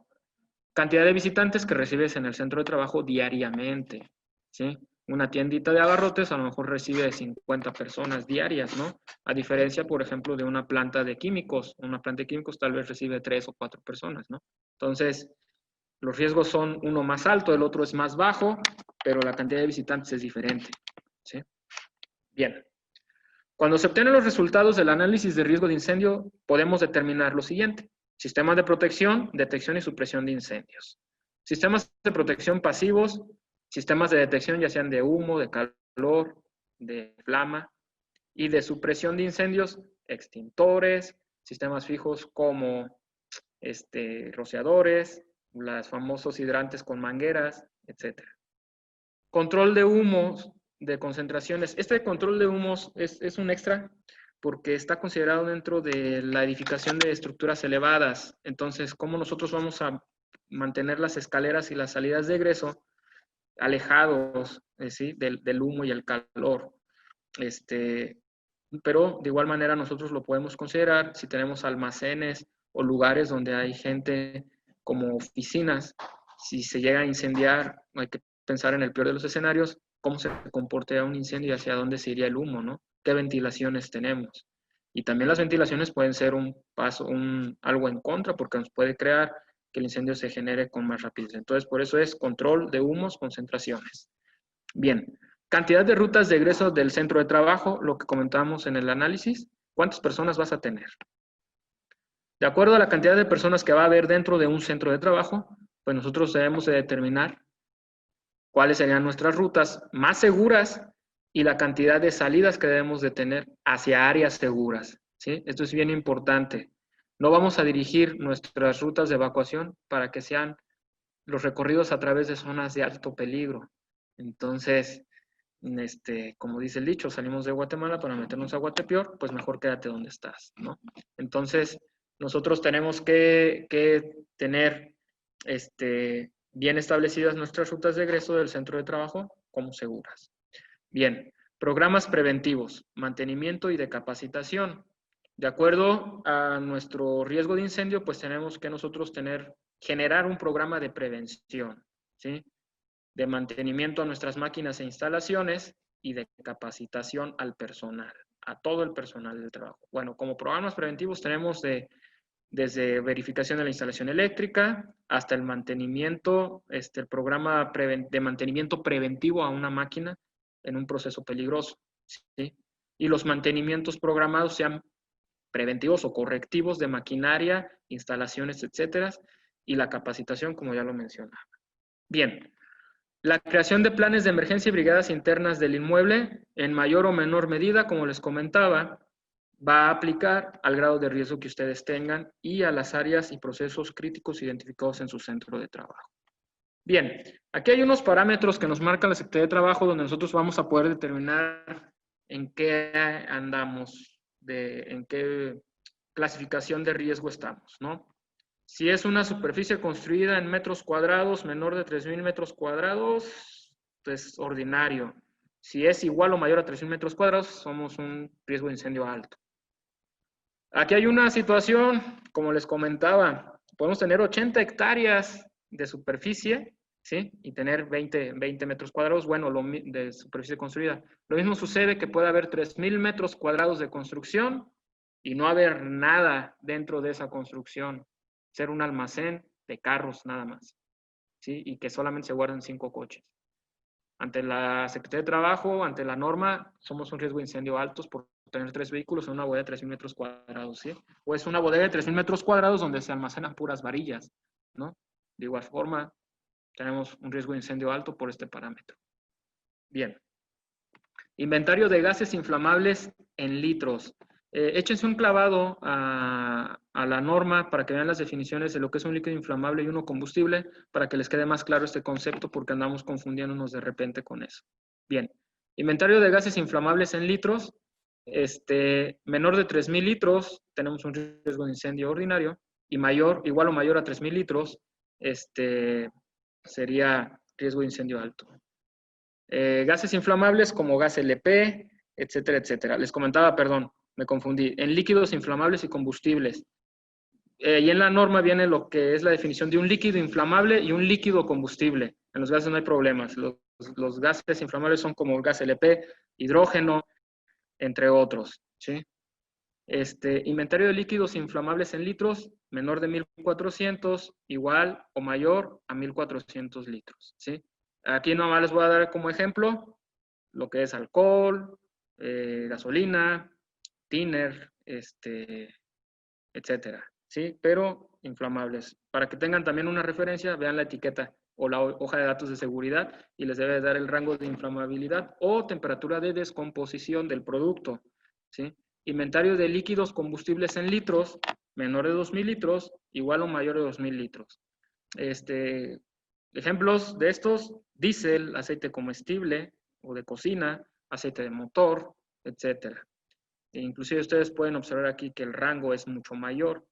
Cantidad de visitantes que recibes en el centro de trabajo diariamente, ¿sí? Una tiendita de abarrotes a lo mejor recibe 50 personas diarias, ¿no? A diferencia, por ejemplo, de una planta de químicos. Una planta de químicos tal vez recibe 3 o 4 personas, ¿no? Entonces, los riesgos son uno más alto, el otro es más bajo, pero la cantidad de visitantes es diferente, ¿sí? Bien. Cuando se obtienen los resultados del análisis de riesgo de incendio, podemos determinar lo siguiente: sistemas de protección, detección y supresión de incendios. Sistemas de protección pasivos, sistemas de detección ya sean de humo, de calor, de flama, y de supresión de incendios, extintores, sistemas fijos como rociadores, los famosos hidrantes con mangueras, etc. Control de humos, de concentraciones. Este control de humos es un extra porque está considerado dentro de la edificación de estructuras elevadas. Entonces, ¿cómo nosotros vamos a mantener las escaleras y las salidas de egreso alejados, ¿sí? del humo y el calor? Pero de igual manera nosotros lo podemos considerar si tenemos almacenes o lugares donde hay gente como oficinas. Si se llega a incendiar, hay que pensar en el peor de los escenarios, cómo se comporta un incendio y hacia dónde se iría el humo, ¿no? ¿Qué ventilaciones tenemos? Y también las ventilaciones pueden ser un paso, algo en contra, porque nos puede crear que el incendio se genere con más rapidez. Entonces, por eso es control de humos, concentraciones. Bien, cantidad de rutas de egreso del centro de trabajo, lo que comentamos en el análisis. ¿Cuántas personas vas a tener? De acuerdo a la cantidad de personas que va a haber dentro de un centro de trabajo, pues nosotros debemos de determinar cuáles serían nuestras rutas más seguras y la cantidad de salidas que debemos de tener hacia áreas seguras, ¿sí? Esto es bien importante. No vamos a dirigir nuestras rutas de evacuación para que sean los recorridos a través de zonas de alto peligro. Entonces, como dice el dicho, salimos de Guatemala para meternos a Guatepeor, pues mejor quédate donde estás, ¿no? Entonces, nosotros tenemos que tener bien establecidas nuestras rutas de egreso del centro de trabajo como seguras. Bien, programas preventivos, mantenimiento y de capacitación. De acuerdo a nuestro riesgo de incendio, pues tenemos que nosotros generar un programa de prevención, ¿sí? De mantenimiento a nuestras máquinas e instalaciones y de capacitación al personal, a todo el personal del trabajo. Bueno, como programas preventivos tenemos desde verificación de la instalación eléctrica hasta el mantenimiento, el programa de mantenimiento preventivo a una máquina en un proceso peligroso, ¿sí? Y los mantenimientos programados sean preventivos o correctivos de maquinaria, instalaciones, etcétera, y la capacitación, como ya lo mencionaba. Bien, la creación de planes de emergencia y brigadas internas del inmueble, en mayor o menor medida, como les comentaba, va a aplicar al grado de riesgo que ustedes tengan y a las áreas y procesos críticos identificados en su centro de trabajo. Bien, aquí hay unos parámetros que nos marca la Secretaría de Trabajo donde nosotros vamos a poder determinar en qué andamos, en qué clasificación de riesgo estamos, ¿no? Si es una superficie construida en metros cuadrados menor de 3,000 metros cuadrados, pues ordinario. Si es igual o mayor a 3,000 metros cuadrados, somos un riesgo de incendio alto. Aquí hay una situación, como les comentaba, podemos tener 80 hectáreas de superficie, ¿sí? Y tener 20 metros cuadrados, bueno, de superficie construida. Lo mismo sucede que puede haber 3,000 metros cuadrados de construcción y no haber nada dentro de esa construcción. Ser un almacén de carros nada más, ¿sí? Y que solamente se guardan 5 coches. Ante la Secretaría de Trabajo, ante la norma, somos un riesgo de incendio altos por tener 3 vehículos en una bodega de 3,000 metros cuadrados, ¿sí? O es una bodega de 3,000 metros cuadrados donde se almacenan puras varillas, ¿no? De igual forma, tenemos un riesgo de incendio alto por este parámetro. Bien. Inventario de gases inflamables en litros. Échense un clavado a la norma para que vean las definiciones de lo que es un líquido inflamable y uno combustible, para que les quede más claro este concepto, porque andamos confundiéndonos de repente con eso. Bien, inventario de gases inflamables en litros, menor de 3,000 litros, tenemos un riesgo de incendio ordinario, y igual o mayor a 3,000 litros, sería riesgo de incendio alto. Gases inflamables como gas LP, etcétera, etcétera. Les comentaba, perdón, me confundí, en líquidos inflamables y combustibles. Y en la norma viene lo que es la definición de un líquido inflamable y un líquido combustible. En los gases no hay problemas. Los gases inflamables son como el gas LP, hidrógeno, entre otros, ¿sí? Inventario de líquidos inflamables en litros, menor de 1,400, igual o mayor a 1,400 litros, ¿sí? Aquí nomás les voy a dar como ejemplo lo que es alcohol, gasolina, thinner, etcétera, ¿sí? Pero inflamables. Para que tengan también una referencia, vean la etiqueta o la hoja de datos de seguridad y les debe dar el rango de inflamabilidad o temperatura de descomposición del producto, ¿sí? Inventario de líquidos combustibles en litros, menor de 2,000 litros, igual o mayor de 2,000 litros. Ejemplos de estos, diésel, aceite comestible o de cocina, aceite de motor, etcétera. Inclusive ustedes pueden observar aquí que el rango es mucho mayor,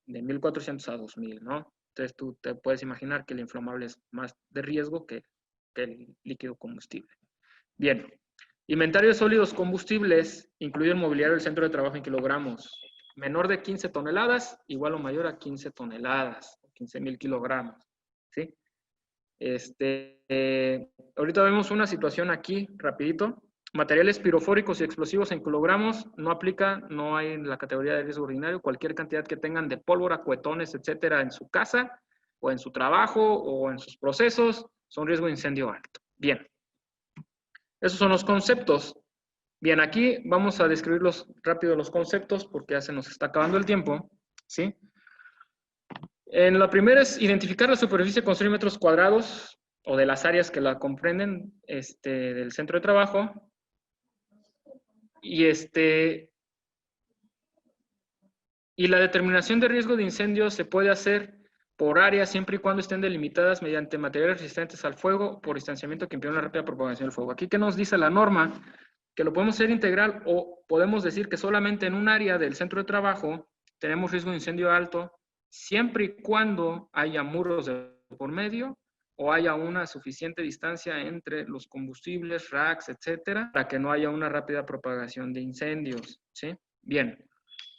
de 1,400 a 2,000, ¿no? Entonces tú te puedes imaginar que el inflamable es más de riesgo que el líquido combustible. Bien, inventario de sólidos combustibles, incluido el mobiliario del centro de trabajo en kilogramos. Menor de 15 toneladas, igual o mayor a 15 toneladas, 15,000 kilogramos, ¿sí? Ahorita vemos una situación aquí, rapidito. Materiales pirofóricos y explosivos en kilogramos no aplica, no hay en la categoría de riesgo ordinario. Cualquier cantidad que tengan de pólvora, cuetones, etcétera, en su casa o en su trabajo o en sus procesos, son riesgo de incendio alto. Bien. Esos son los conceptos. Bien, aquí vamos a describirlos rápido los conceptos porque ya se nos está acabando el tiempo, ¿sí? En la primera es identificar la superficie construida en metros cuadrados o de las áreas que la comprenden del centro de trabajo. Y Y la determinación de riesgo de incendio se puede hacer por área siempre y cuando estén delimitadas mediante materiales resistentes al fuego por distanciamiento que impida una rápida propagación del fuego. Aquí, ¿qué nos dice la norma? Que lo podemos hacer integral o podemos decir que solamente en un área del centro de trabajo tenemos riesgo de incendio alto siempre y cuando haya muros de por medio o haya una suficiente distancia entre los combustibles, racks, etcétera, para que no haya una rápida propagación de incendios, ¿sí? Bien.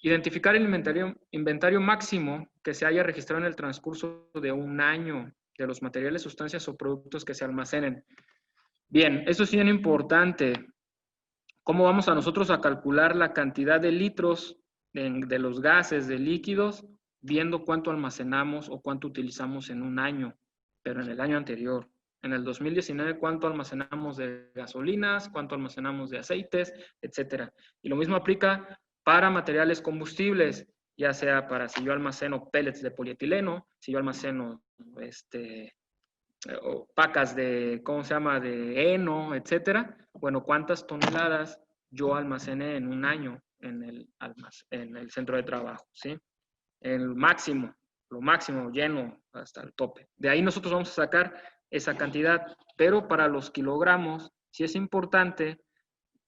Identificar el inventario máximo que se haya registrado en el transcurso de un año de los materiales, sustancias o productos que se almacenen. Bien, eso es bien importante. ¿Cómo vamos a nosotros a calcular la cantidad de litros de los gases, de líquidos, viendo cuánto almacenamos o cuánto utilizamos en un año, pero en el año anterior? En el 2019, ¿cuánto almacenamos de gasolinas? ¿Cuánto almacenamos de aceites? Etcétera. Y lo mismo aplica para materiales combustibles, ya sea para si yo almaceno pellets de polietileno, si yo almaceno o pacas de, ¿cómo se llama?, de heno, etcétera. Bueno, ¿cuántas toneladas yo almacené en un año en el centro de trabajo? ¿Sí? El máximo, lo máximo, lleno hasta el tope. De ahí nosotros vamos a sacar esa cantidad, pero para los kilogramos, sí es importante,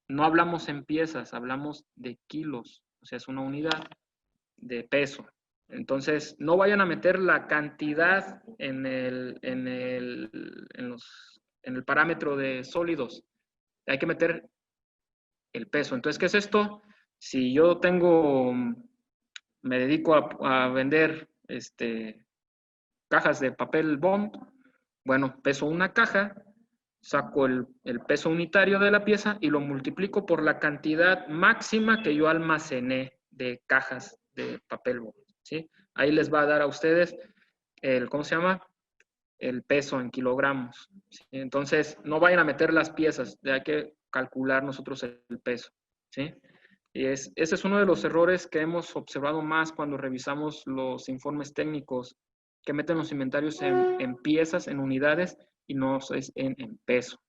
no hablamos en piezas, hablamos de kilos, o sea, es una unidad de peso. Entonces, no vayan a meter la cantidad en el parámetro de sólidos. Hay que meter el peso. Entonces, ¿qué es esto? Si yo me dedico a vender cajas de papel bond, bueno, peso una caja, saco el peso unitario de la pieza y lo multiplico por la cantidad máxima que yo almacené de cajas de papel bond, ¿sí? Ahí les va a dar a ustedes ¿cómo se llama? El peso en kilogramos, ¿sí? Entonces, no vayan a meter las piezas, hay que calcular nosotros el peso, ¿sí? Y ese es uno de los errores que hemos observado más cuando revisamos los informes técnicos, que meten los inventarios en piezas, en unidades, y no es en peso,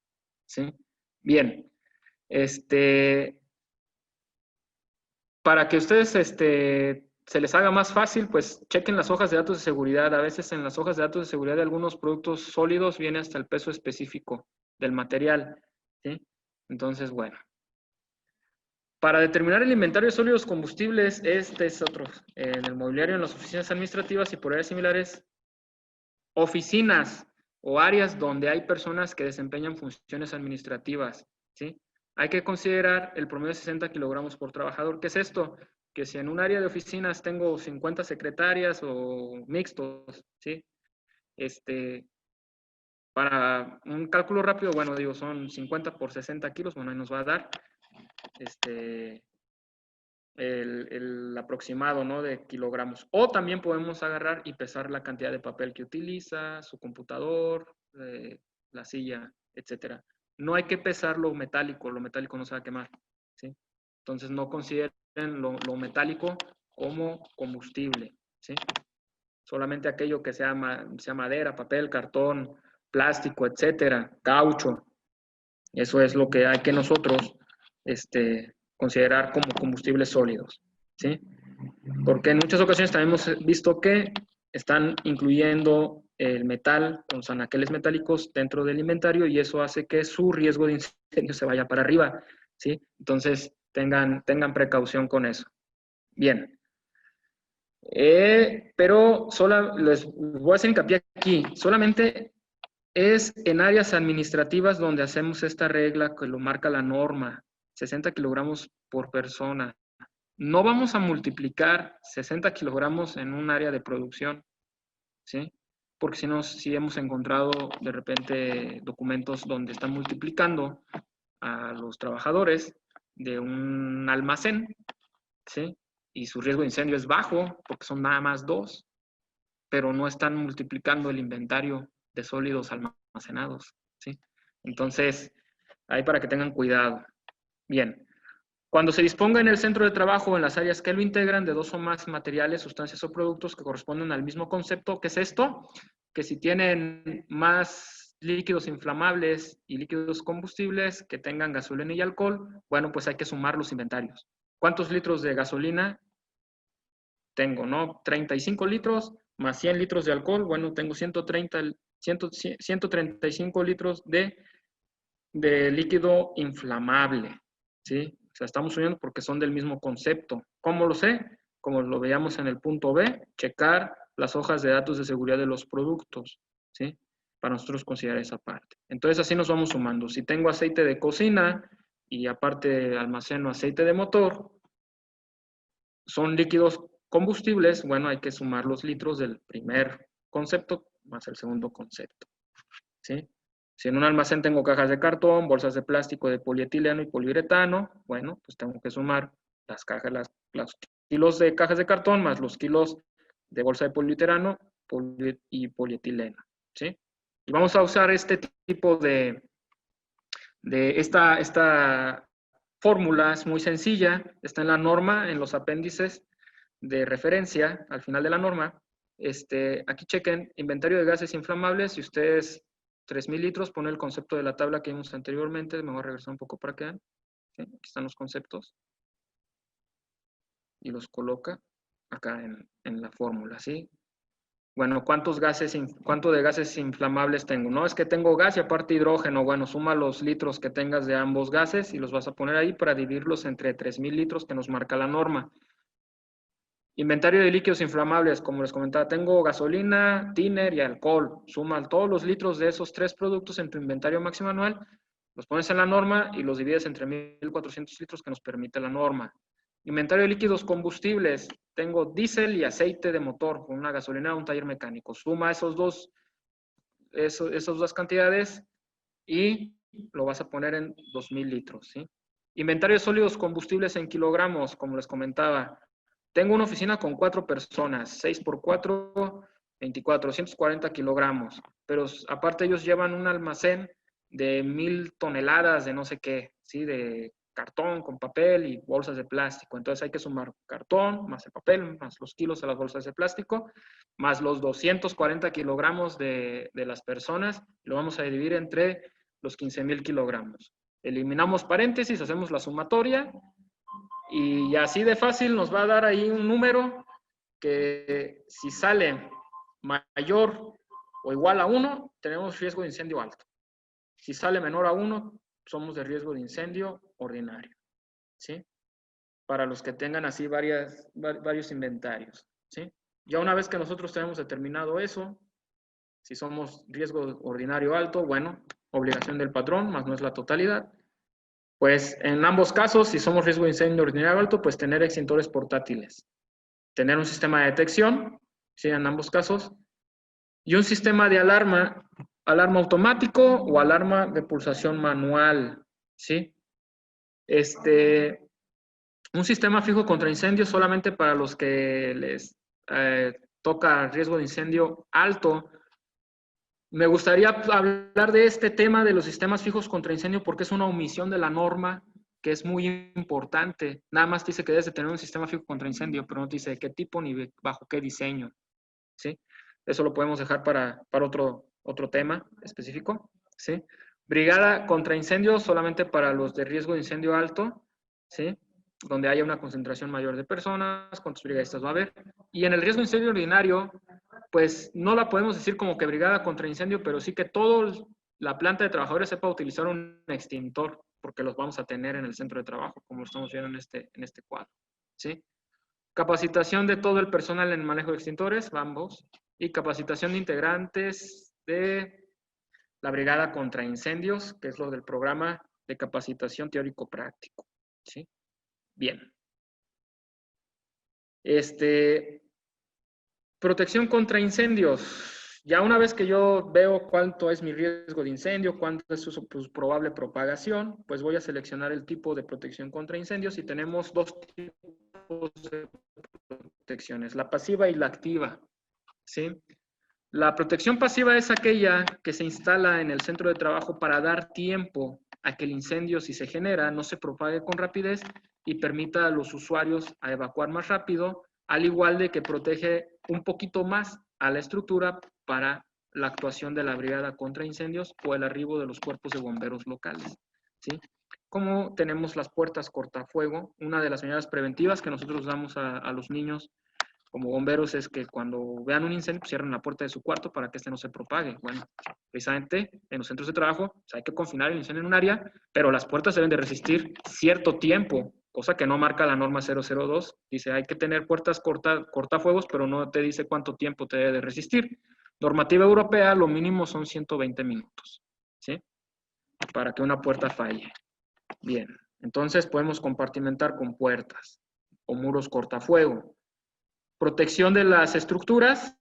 ¿sí? Bien, para que ustedes se les haga más fácil, pues chequen las hojas de datos de seguridad. A veces en las hojas de datos de seguridad de algunos productos sólidos viene hasta el peso específico del material, ¿sí? Entonces, bueno. Para determinar el inventario de sólidos combustibles, este es otro. En el mobiliario, en las oficinas administrativas y por áreas similares, oficinas o áreas donde hay personas que desempeñan funciones administrativas, ¿sí? Hay que considerar el promedio de 60 kilogramos por trabajador. ¿Qué es esto? Que si en un área de oficinas tengo 50 secretarias o mixtos, ¿sí? Para un cálculo rápido, bueno, digo, son 50 por 60 kilos, bueno, ahí nos va a dar el aproximado, ¿no?, de kilogramos. O también podemos agarrar y pesar la cantidad de papel que utiliza, su computador, la silla, etcétera. No hay que pesar lo metálico no se va a quemar, ¿sí? Entonces no consideren lo metálico como combustible, ¿sí? Solamente aquello que sea madera, papel, cartón, plástico, etcétera, caucho. Eso es lo que hay que nosotros considerar como combustibles sólidos, ¿sí? Porque en muchas ocasiones también hemos visto que están incluyendo el metal, los anaqueles metálicos dentro del inventario y eso hace que su riesgo de incendio se vaya para arriba, ¿sí? Entonces, tengan precaución con eso. Bien. Pero les voy a hacer hincapié aquí. Solamente es en áreas administrativas donde hacemos esta regla que lo marca la norma, 60 kilogramos por persona. No vamos a multiplicar 60 kilogramos en un área de producción, ¿sí? Porque si hemos encontrado de repente documentos donde están multiplicando a los trabajadores de un almacén, ¿sí? Y su riesgo de incendio es bajo porque son nada más 2, pero no están multiplicando el inventario de sólidos almacenados, ¿sí? Entonces, ahí para que tengan cuidado. Bien. Cuando se disponga en el centro de trabajo o en las áreas que lo integran de 2 o más materiales, sustancias o productos que corresponden al mismo concepto, ¿qué es esto? Que si tienen más líquidos inflamables y líquidos combustibles que tengan gasolina y alcohol, bueno, pues hay que sumar los inventarios. ¿Cuántos litros de gasolina tengo, ¿no? 35 litros más 100 litros de alcohol, bueno, tengo 135 litros de líquido inflamable, ¿sí? O sea, estamos uniendo porque son del mismo concepto. ¿Cómo lo sé? Como lo veíamos en el punto B, checar las hojas de datos de seguridad de los productos, ¿sí? Para nosotros considerar esa parte. Entonces, así nos vamos sumando. Si tengo aceite de cocina y aparte almaceno aceite de motor, son líquidos combustibles, bueno, hay que sumar los litros del primer concepto más el segundo concepto, ¿sí? Si en un almacén tengo cajas de cartón, bolsas de plástico, de polietileno y poliuretano, bueno, pues tengo que sumar las cajas, los kilos de cajas de cartón más los kilos de bolsa de poliuretano y polietileno, ¿sí? Y vamos a usar este tipo de esta fórmula, es muy sencilla, está en la norma, en los apéndices de referencia, al final de la norma. Aquí chequen, inventario de gases inflamables, si ustedes 3.000 litros, pone el concepto de la tabla que vimos anteriormente, me voy a regresar un poco para acá, ¿sí? Aquí están los conceptos, y los coloca acá en la fórmula, ¿sí? Bueno, ¿cuánto de gases inflamables tengo? No, es que tengo gas y aparte hidrógeno. Bueno, suma los litros que tengas de ambos gases y los vas a poner ahí para dividirlos entre 3.000 litros que nos marca la norma. Inventario de líquidos inflamables, como les comentaba, tengo gasolina, thinner y alcohol. Suma todos los litros de esos tres productos en tu inventario máximo anual, los pones en la norma y los divides entre 1.400 litros que nos permite la norma. Inventario de líquidos combustibles, tengo diésel y aceite de motor, con una gasolina o un taller mecánico. Suma esas dos cantidades y lo vas a poner en 2.000 litros, ¿sí? Inventario de sólidos combustibles en kilogramos, como les comentaba. Tengo una oficina con 4 personas, 6 por 4, 24, 240 kilogramos. Pero aparte ellos llevan un almacén de 1.000 toneladas de no sé qué, ¿sí? De cartón con papel y bolsas de plástico. Entonces hay que sumar cartón, más el papel, más los kilos de las bolsas de plástico, más los 240 kilogramos de las personas. Lo vamos a dividir entre los 15.000 kilogramos. Eliminamos paréntesis, hacemos la sumatoria y así de fácil nos va a dar ahí un número que si sale mayor o igual a 1, tenemos riesgo de incendio alto. Si sale menor a 1, somos de riesgo de incendio ordinario, ¿sí? Para los que tengan así varios inventarios, ¿sí? Ya una vez que nosotros tenemos determinado eso, si somos riesgo ordinario alto, bueno, obligación del patrón, más no es la totalidad. Pues en ambos casos, si somos riesgo de incendio ordinario alto, pues tener extintores portátiles. Tener un sistema de detección, ¿sí? En ambos casos. Y un sistema de alarma automático o alarma de pulsación manual, ¿sí? Un sistema fijo contra incendios solamente para los que les toca riesgo de incendio alto. Me gustaría hablar de este tema de los sistemas fijos contra incendio porque es una omisión de la norma que es muy importante. Nada más dice que debes de tener un sistema fijo contra incendio, pero no te dice de qué tipo ni bajo qué diseño, ¿sí? Eso lo podemos dejar para otro tema específico, ¿sí? Brigada contra incendios solamente para los de riesgo de incendio alto, ¿sí? Donde haya una concentración mayor de personas, cuántos brigadistas va a haber. Y en el riesgo de incendio ordinario, pues no la podemos decir como que brigada contra incendio, pero sí que toda la planta de trabajadores sepa utilizar un extintor, porque los vamos a tener en el centro de trabajo, como lo estamos viendo en este cuadro, ¿sí? Capacitación de todo el personal en manejo de extintores, ambos, y capacitación de integrantes de la brigada contra incendios, que es lo del programa de capacitación teórico-práctico, ¿sí? Bien. Protección contra incendios. Ya una vez que yo veo cuánto es mi riesgo de incendio, cuánto es su probable propagación, pues voy a seleccionar el tipo de protección contra incendios y tenemos dos tipos de protecciones, la pasiva y la activa, ¿sí? La protección pasiva es aquella que se instala en el centro de trabajo para dar tiempo a que el incendio, si se genera, no se propague con rapidez y permita a los usuarios a evacuar más rápido, al igual de que protege un poquito más a la estructura para la actuación de la brigada contra incendios o el arribo de los cuerpos de bomberos locales, ¿sí? Como tenemos las puertas cortafuego, una de las medidas preventivas que nosotros damos a los niños como bomberos es que cuando vean un incendio, pues cierren la puerta de su cuarto para que este no se propague. Bueno, precisamente en los centros de trabajo pues hay que confinar el incendio en un área, pero las puertas deben de resistir cierto tiempo, cosa que no marca la norma 002. Dice, hay que tener puertas cortafuegos, pero no te dice cuánto tiempo te debe de resistir. Normativa europea, lo mínimo son 120 minutos, ¿sí? Para que una puerta falle. Bien, entonces podemos compartimentar con puertas o muros cortafuego. Protección de las estructuras,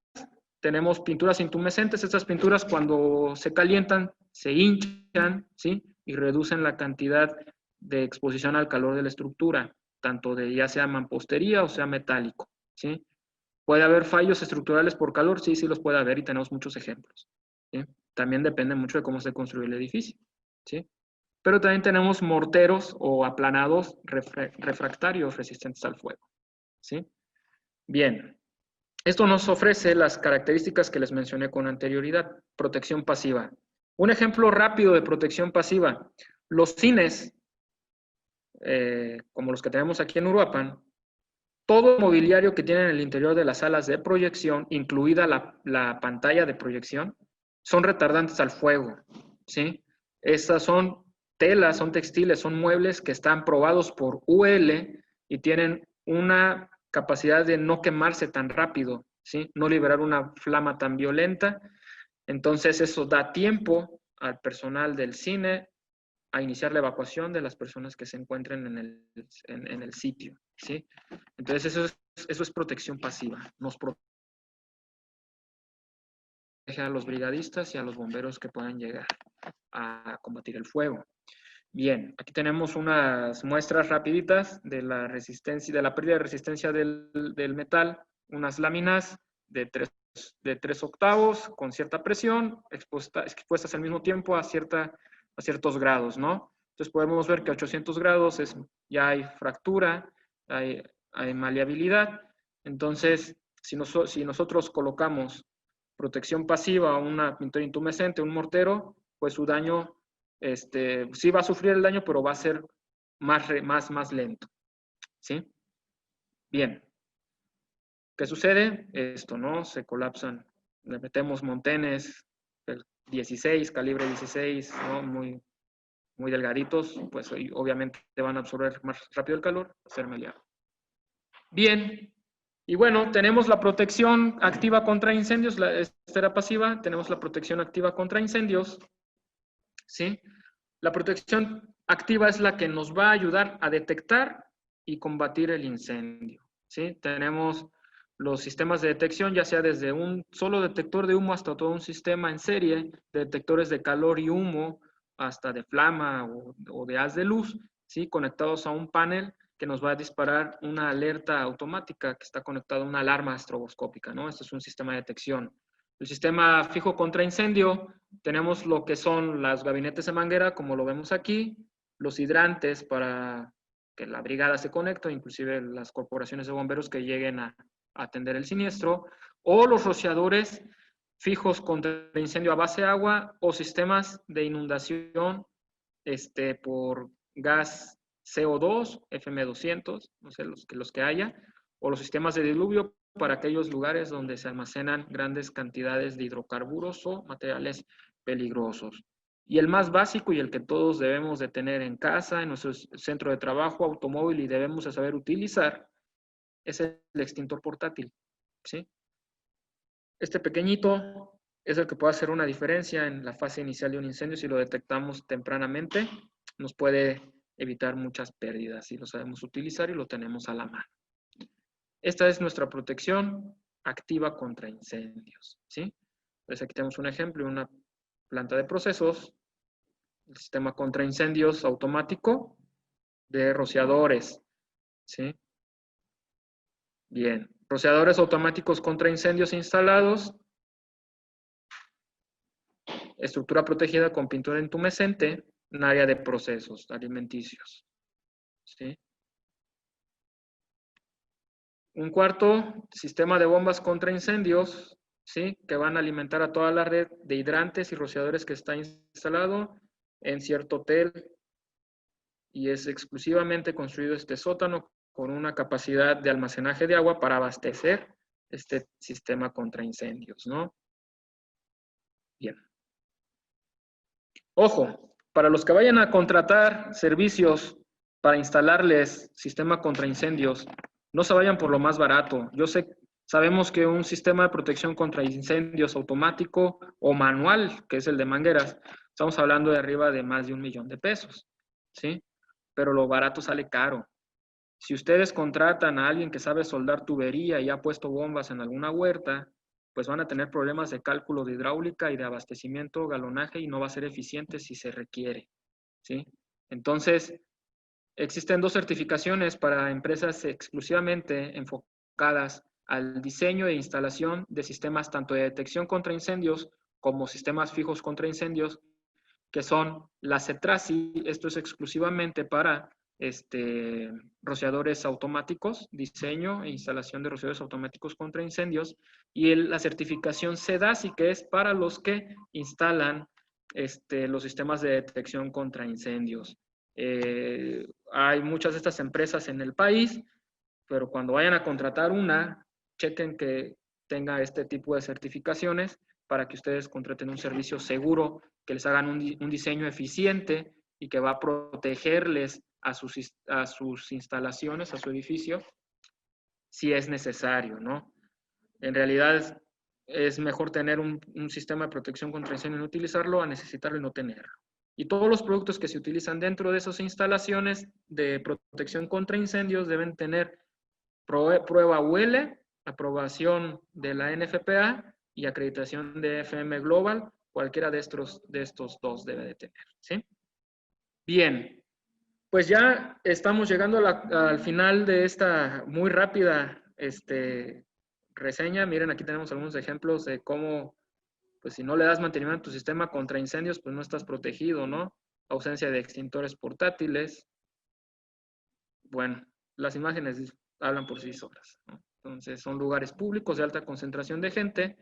tenemos pinturas intumescentes. Estas pinturas cuando se calientan se hinchan, ¿sí? Y reducen la cantidad de exposición al calor de la estructura, tanto de ya sea mampostería o sea metálico, ¿sí? ¿Puede haber fallos estructurales por calor? Sí, sí los puede haber y tenemos muchos ejemplos, ¿sí? También depende mucho de cómo se construye el edificio, ¿sí? Pero también tenemos morteros o aplanados refractarios resistentes al fuego, ¿sí? Bien, esto nos ofrece las características que les mencioné con anterioridad. Protección pasiva. Un ejemplo rápido de protección pasiva. Los cines, como los que tenemos aquí en Uruapan, todo el mobiliario que tienen en el interior de las salas de proyección, incluida la pantalla de proyección, son retardantes al fuego, ¿sí? Estas son telas, son textiles, son muebles que están probados por UL y tienen una capacidad de no quemarse tan rápido, ¿sí? No liberar una flama tan violenta. Entonces eso da tiempo al personal del cine a iniciar la evacuación de las personas que se encuentren en el sitio, ¿sí? Entonces eso es protección pasiva. Nos protege a los brigadistas y a los bomberos que puedan llegar a combatir el fuego. Bien, aquí tenemos unas muestras rapiditas de la resistencia, de la pérdida de resistencia del metal, unas láminas de 3 octavos con cierta presión, expuestas al mismo tiempo a ciertos grados, ¿no? Entonces podemos ver que a 800 grados ya hay fractura, hay maleabilidad. Entonces, si nosotros colocamos protección pasiva, una pintura intumescente, un mortero, pues su daño sí va a sufrir el daño, pero va a ser más lento, ¿sí? Bien. ¿Qué sucede? Esto, ¿no? Se colapsan. Le metemos montenes 16, calibre 16, ¿no? Muy delgaditos, pues obviamente van a absorber más rápido el calor, ser maleado. Bien. Y bueno, tenemos la protección activa contra incendios, esta era pasiva, tenemos la protección activa contra incendios, ¿sí? La protección activa es la que nos va a ayudar a detectar y combatir el incendio, ¿sí? Tenemos los sistemas de detección, ya sea desde un solo detector de humo hasta todo un sistema en serie, de detectores de calor y humo, hasta de flama o de haz de luz, ¿sí? Conectados a un panel que nos va a disparar una alerta automática que está conectada a una alarma estroboscópica, ¿no? Este es un sistema de detección. El sistema fijo contra incendio, tenemos lo que son los gabinetes de manguera, como lo vemos aquí, los hidrantes para que la brigada se conecte, inclusive las corporaciones de bomberos que lleguen a atender el siniestro, o los rociadores fijos contra incendio a base de agua o sistemas de inundación por gas CO2, FM200, no sé, los que haya, o los sistemas de diluvio para aquellos lugares donde se almacenan grandes cantidades de hidrocarburos o materiales peligrosos. Y el más básico y el que todos debemos de tener en casa, en nuestro centro de trabajo, automóvil y debemos de saber utilizar, es el extintor portátil, ¿sí? Este pequeñito es el que puede hacer una diferencia en la fase inicial de un incendio. Si lo detectamos tempranamente, nos puede evitar muchas pérdidas si lo sabemos utilizar y lo tenemos a la mano. Esta es nuestra protección activa contra incendios, ¿sí? Entonces aquí tenemos un ejemplo de una planta de procesos, el sistema contra incendios automático de rociadores, ¿sí? Bien, rociadores automáticos contra incendios instalados, estructura protegida con pintura intumescente, un área de procesos alimenticios, ¿sí? Un cuarto, sistema de bombas contra incendios, ¿sí? Que van a alimentar a toda la red de hidrantes y rociadores que está instalado en cierto hotel y es exclusivamente construido este sótano con una capacidad de almacenaje de agua para abastecer este sistema contra incendios, ¿no? Bien. Ojo, para los que vayan a contratar servicios para instalarles sistema contra incendios, no se vayan por lo más barato. Sabemos que un sistema de protección contra incendios automático o manual, que es el de mangueras, estamos hablando de arriba de más de 1 millón de pesos, ¿sí? Pero lo barato sale caro. Si ustedes contratan a alguien que sabe soldar tubería y ha puesto bombas en alguna huerta, pues van a tener problemas de cálculo de hidráulica y de abastecimiento, galonaje, y no va a ser eficiente si se requiere, ¿sí? Entonces, existen 2 certificaciones para empresas exclusivamente enfocadas al diseño e instalación de sistemas tanto de detección contra incendios como sistemas fijos contra incendios, que son la CETRASI. Esto es exclusivamente para rociadores automáticos, diseño e instalación de rociadores automáticos contra incendios, y la certificación CEDASI, que es para los que instalan los sistemas de detección contra incendios. Hay muchas de estas empresas en el país, pero cuando vayan a contratar una, chequen que tenga este tipo de certificaciones para que ustedes contraten un servicio seguro, que les hagan un diseño eficiente y que va a protegerles a sus instalaciones, a su edificio, si es necesario, ¿no? En realidad es mejor tener un sistema de protección contra incendio y no utilizarlo a necesitarlo y no tenerlo. Y todos los productos que se utilizan dentro de esas instalaciones de protección contra incendios deben tener prueba UL, aprobación de la NFPA y acreditación de FM Global. Cualquiera de estos 2 debe de tener, ¿sí? Bien, pues ya estamos llegando al final de esta muy rápida reseña. Miren, aquí tenemos algunos ejemplos de cómo, pues si no le das mantenimiento a tu sistema contra incendios, pues no estás protegido, ¿no? Ausencia de extintores portátiles. Bueno, las imágenes hablan por sí solas, ¿no? Entonces, son lugares públicos de alta concentración de gente.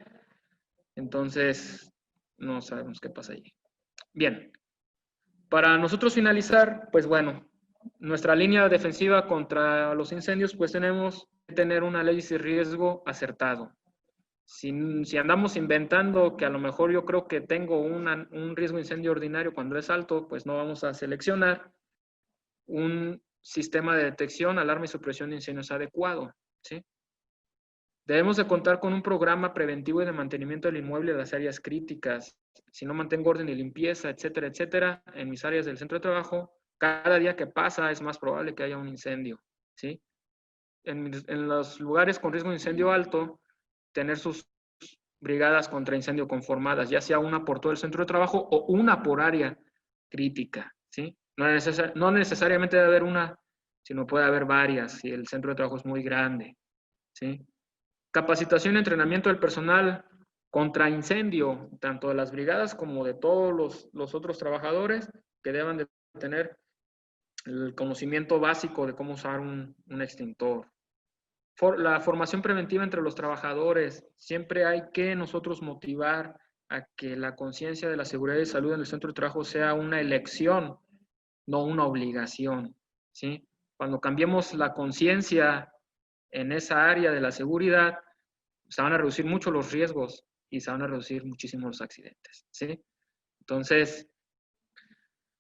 Entonces, no sabemos qué pasa allí. Bien, para nosotros finalizar, pues bueno, nuestra línea defensiva contra los incendios, pues tenemos que tener un análisis de riesgo acertado. Si andamos inventando que a lo mejor yo creo que tengo un riesgo de incendio ordinario cuando es alto, pues no vamos a seleccionar un sistema de detección, alarma y supresión de incendios adecuado, ¿sí? Debemos de contar con un programa preventivo y de mantenimiento del inmueble de las áreas críticas. Si no mantengo orden y limpieza, etcétera, etcétera, en mis áreas del centro de trabajo, cada día que pasa es más probable que haya un incendio, ¿sí? En los lugares con riesgo de incendio alto, tener sus brigadas contra incendio conformadas, ya sea una por todo el centro de trabajo o una por área crítica, ¿sí? No necesariamente debe haber una, sino puede haber varias si el centro de trabajo es muy grande, ¿sí? Capacitación y entrenamiento del personal contra incendio, tanto de las brigadas como de todos los otros trabajadores, que deban de tener el conocimiento básico de cómo usar un extintor. La formación preventiva entre los trabajadores. Siempre hay que nosotros motivar a que la conciencia de la seguridad y salud en el centro de trabajo sea una elección, no una obligación, ¿sí? Cuando cambiemos la conciencia en esa área de la seguridad, se van a reducir mucho los riesgos y se van a reducir muchísimo los accidentes, ¿sí? Entonces,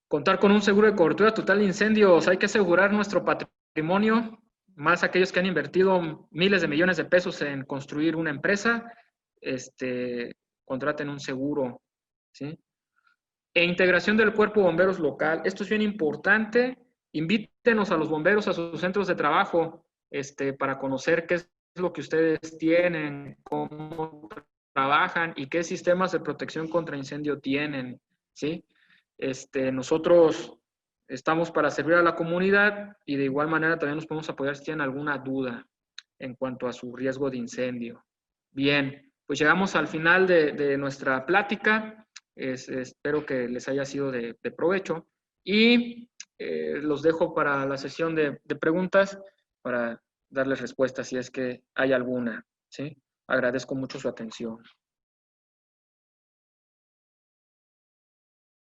contar con un seguro de cobertura total de incendios. Hay que asegurar nuestro patrimonio, más aquellos que han invertido miles de millones de pesos en construir una empresa, contraten un seguro, ¿sí? E integración del cuerpo de bomberos local. Esto es bien importante. Invítenos a los bomberos a sus centros de trabajo, para conocer qué es lo que ustedes tienen, cómo trabajan y qué sistemas de protección contra incendio tienen, ¿sí? Nosotros estamos para servir a la comunidad y de igual manera también nos podemos apoyar si tienen alguna duda en cuanto a su riesgo de incendio. Bien, pues llegamos al final de nuestra plática. Espero que les haya sido de provecho y los dejo para la sesión de preguntas para darles respuestas si es que hay alguna, ¿sí? Agradezco mucho su atención.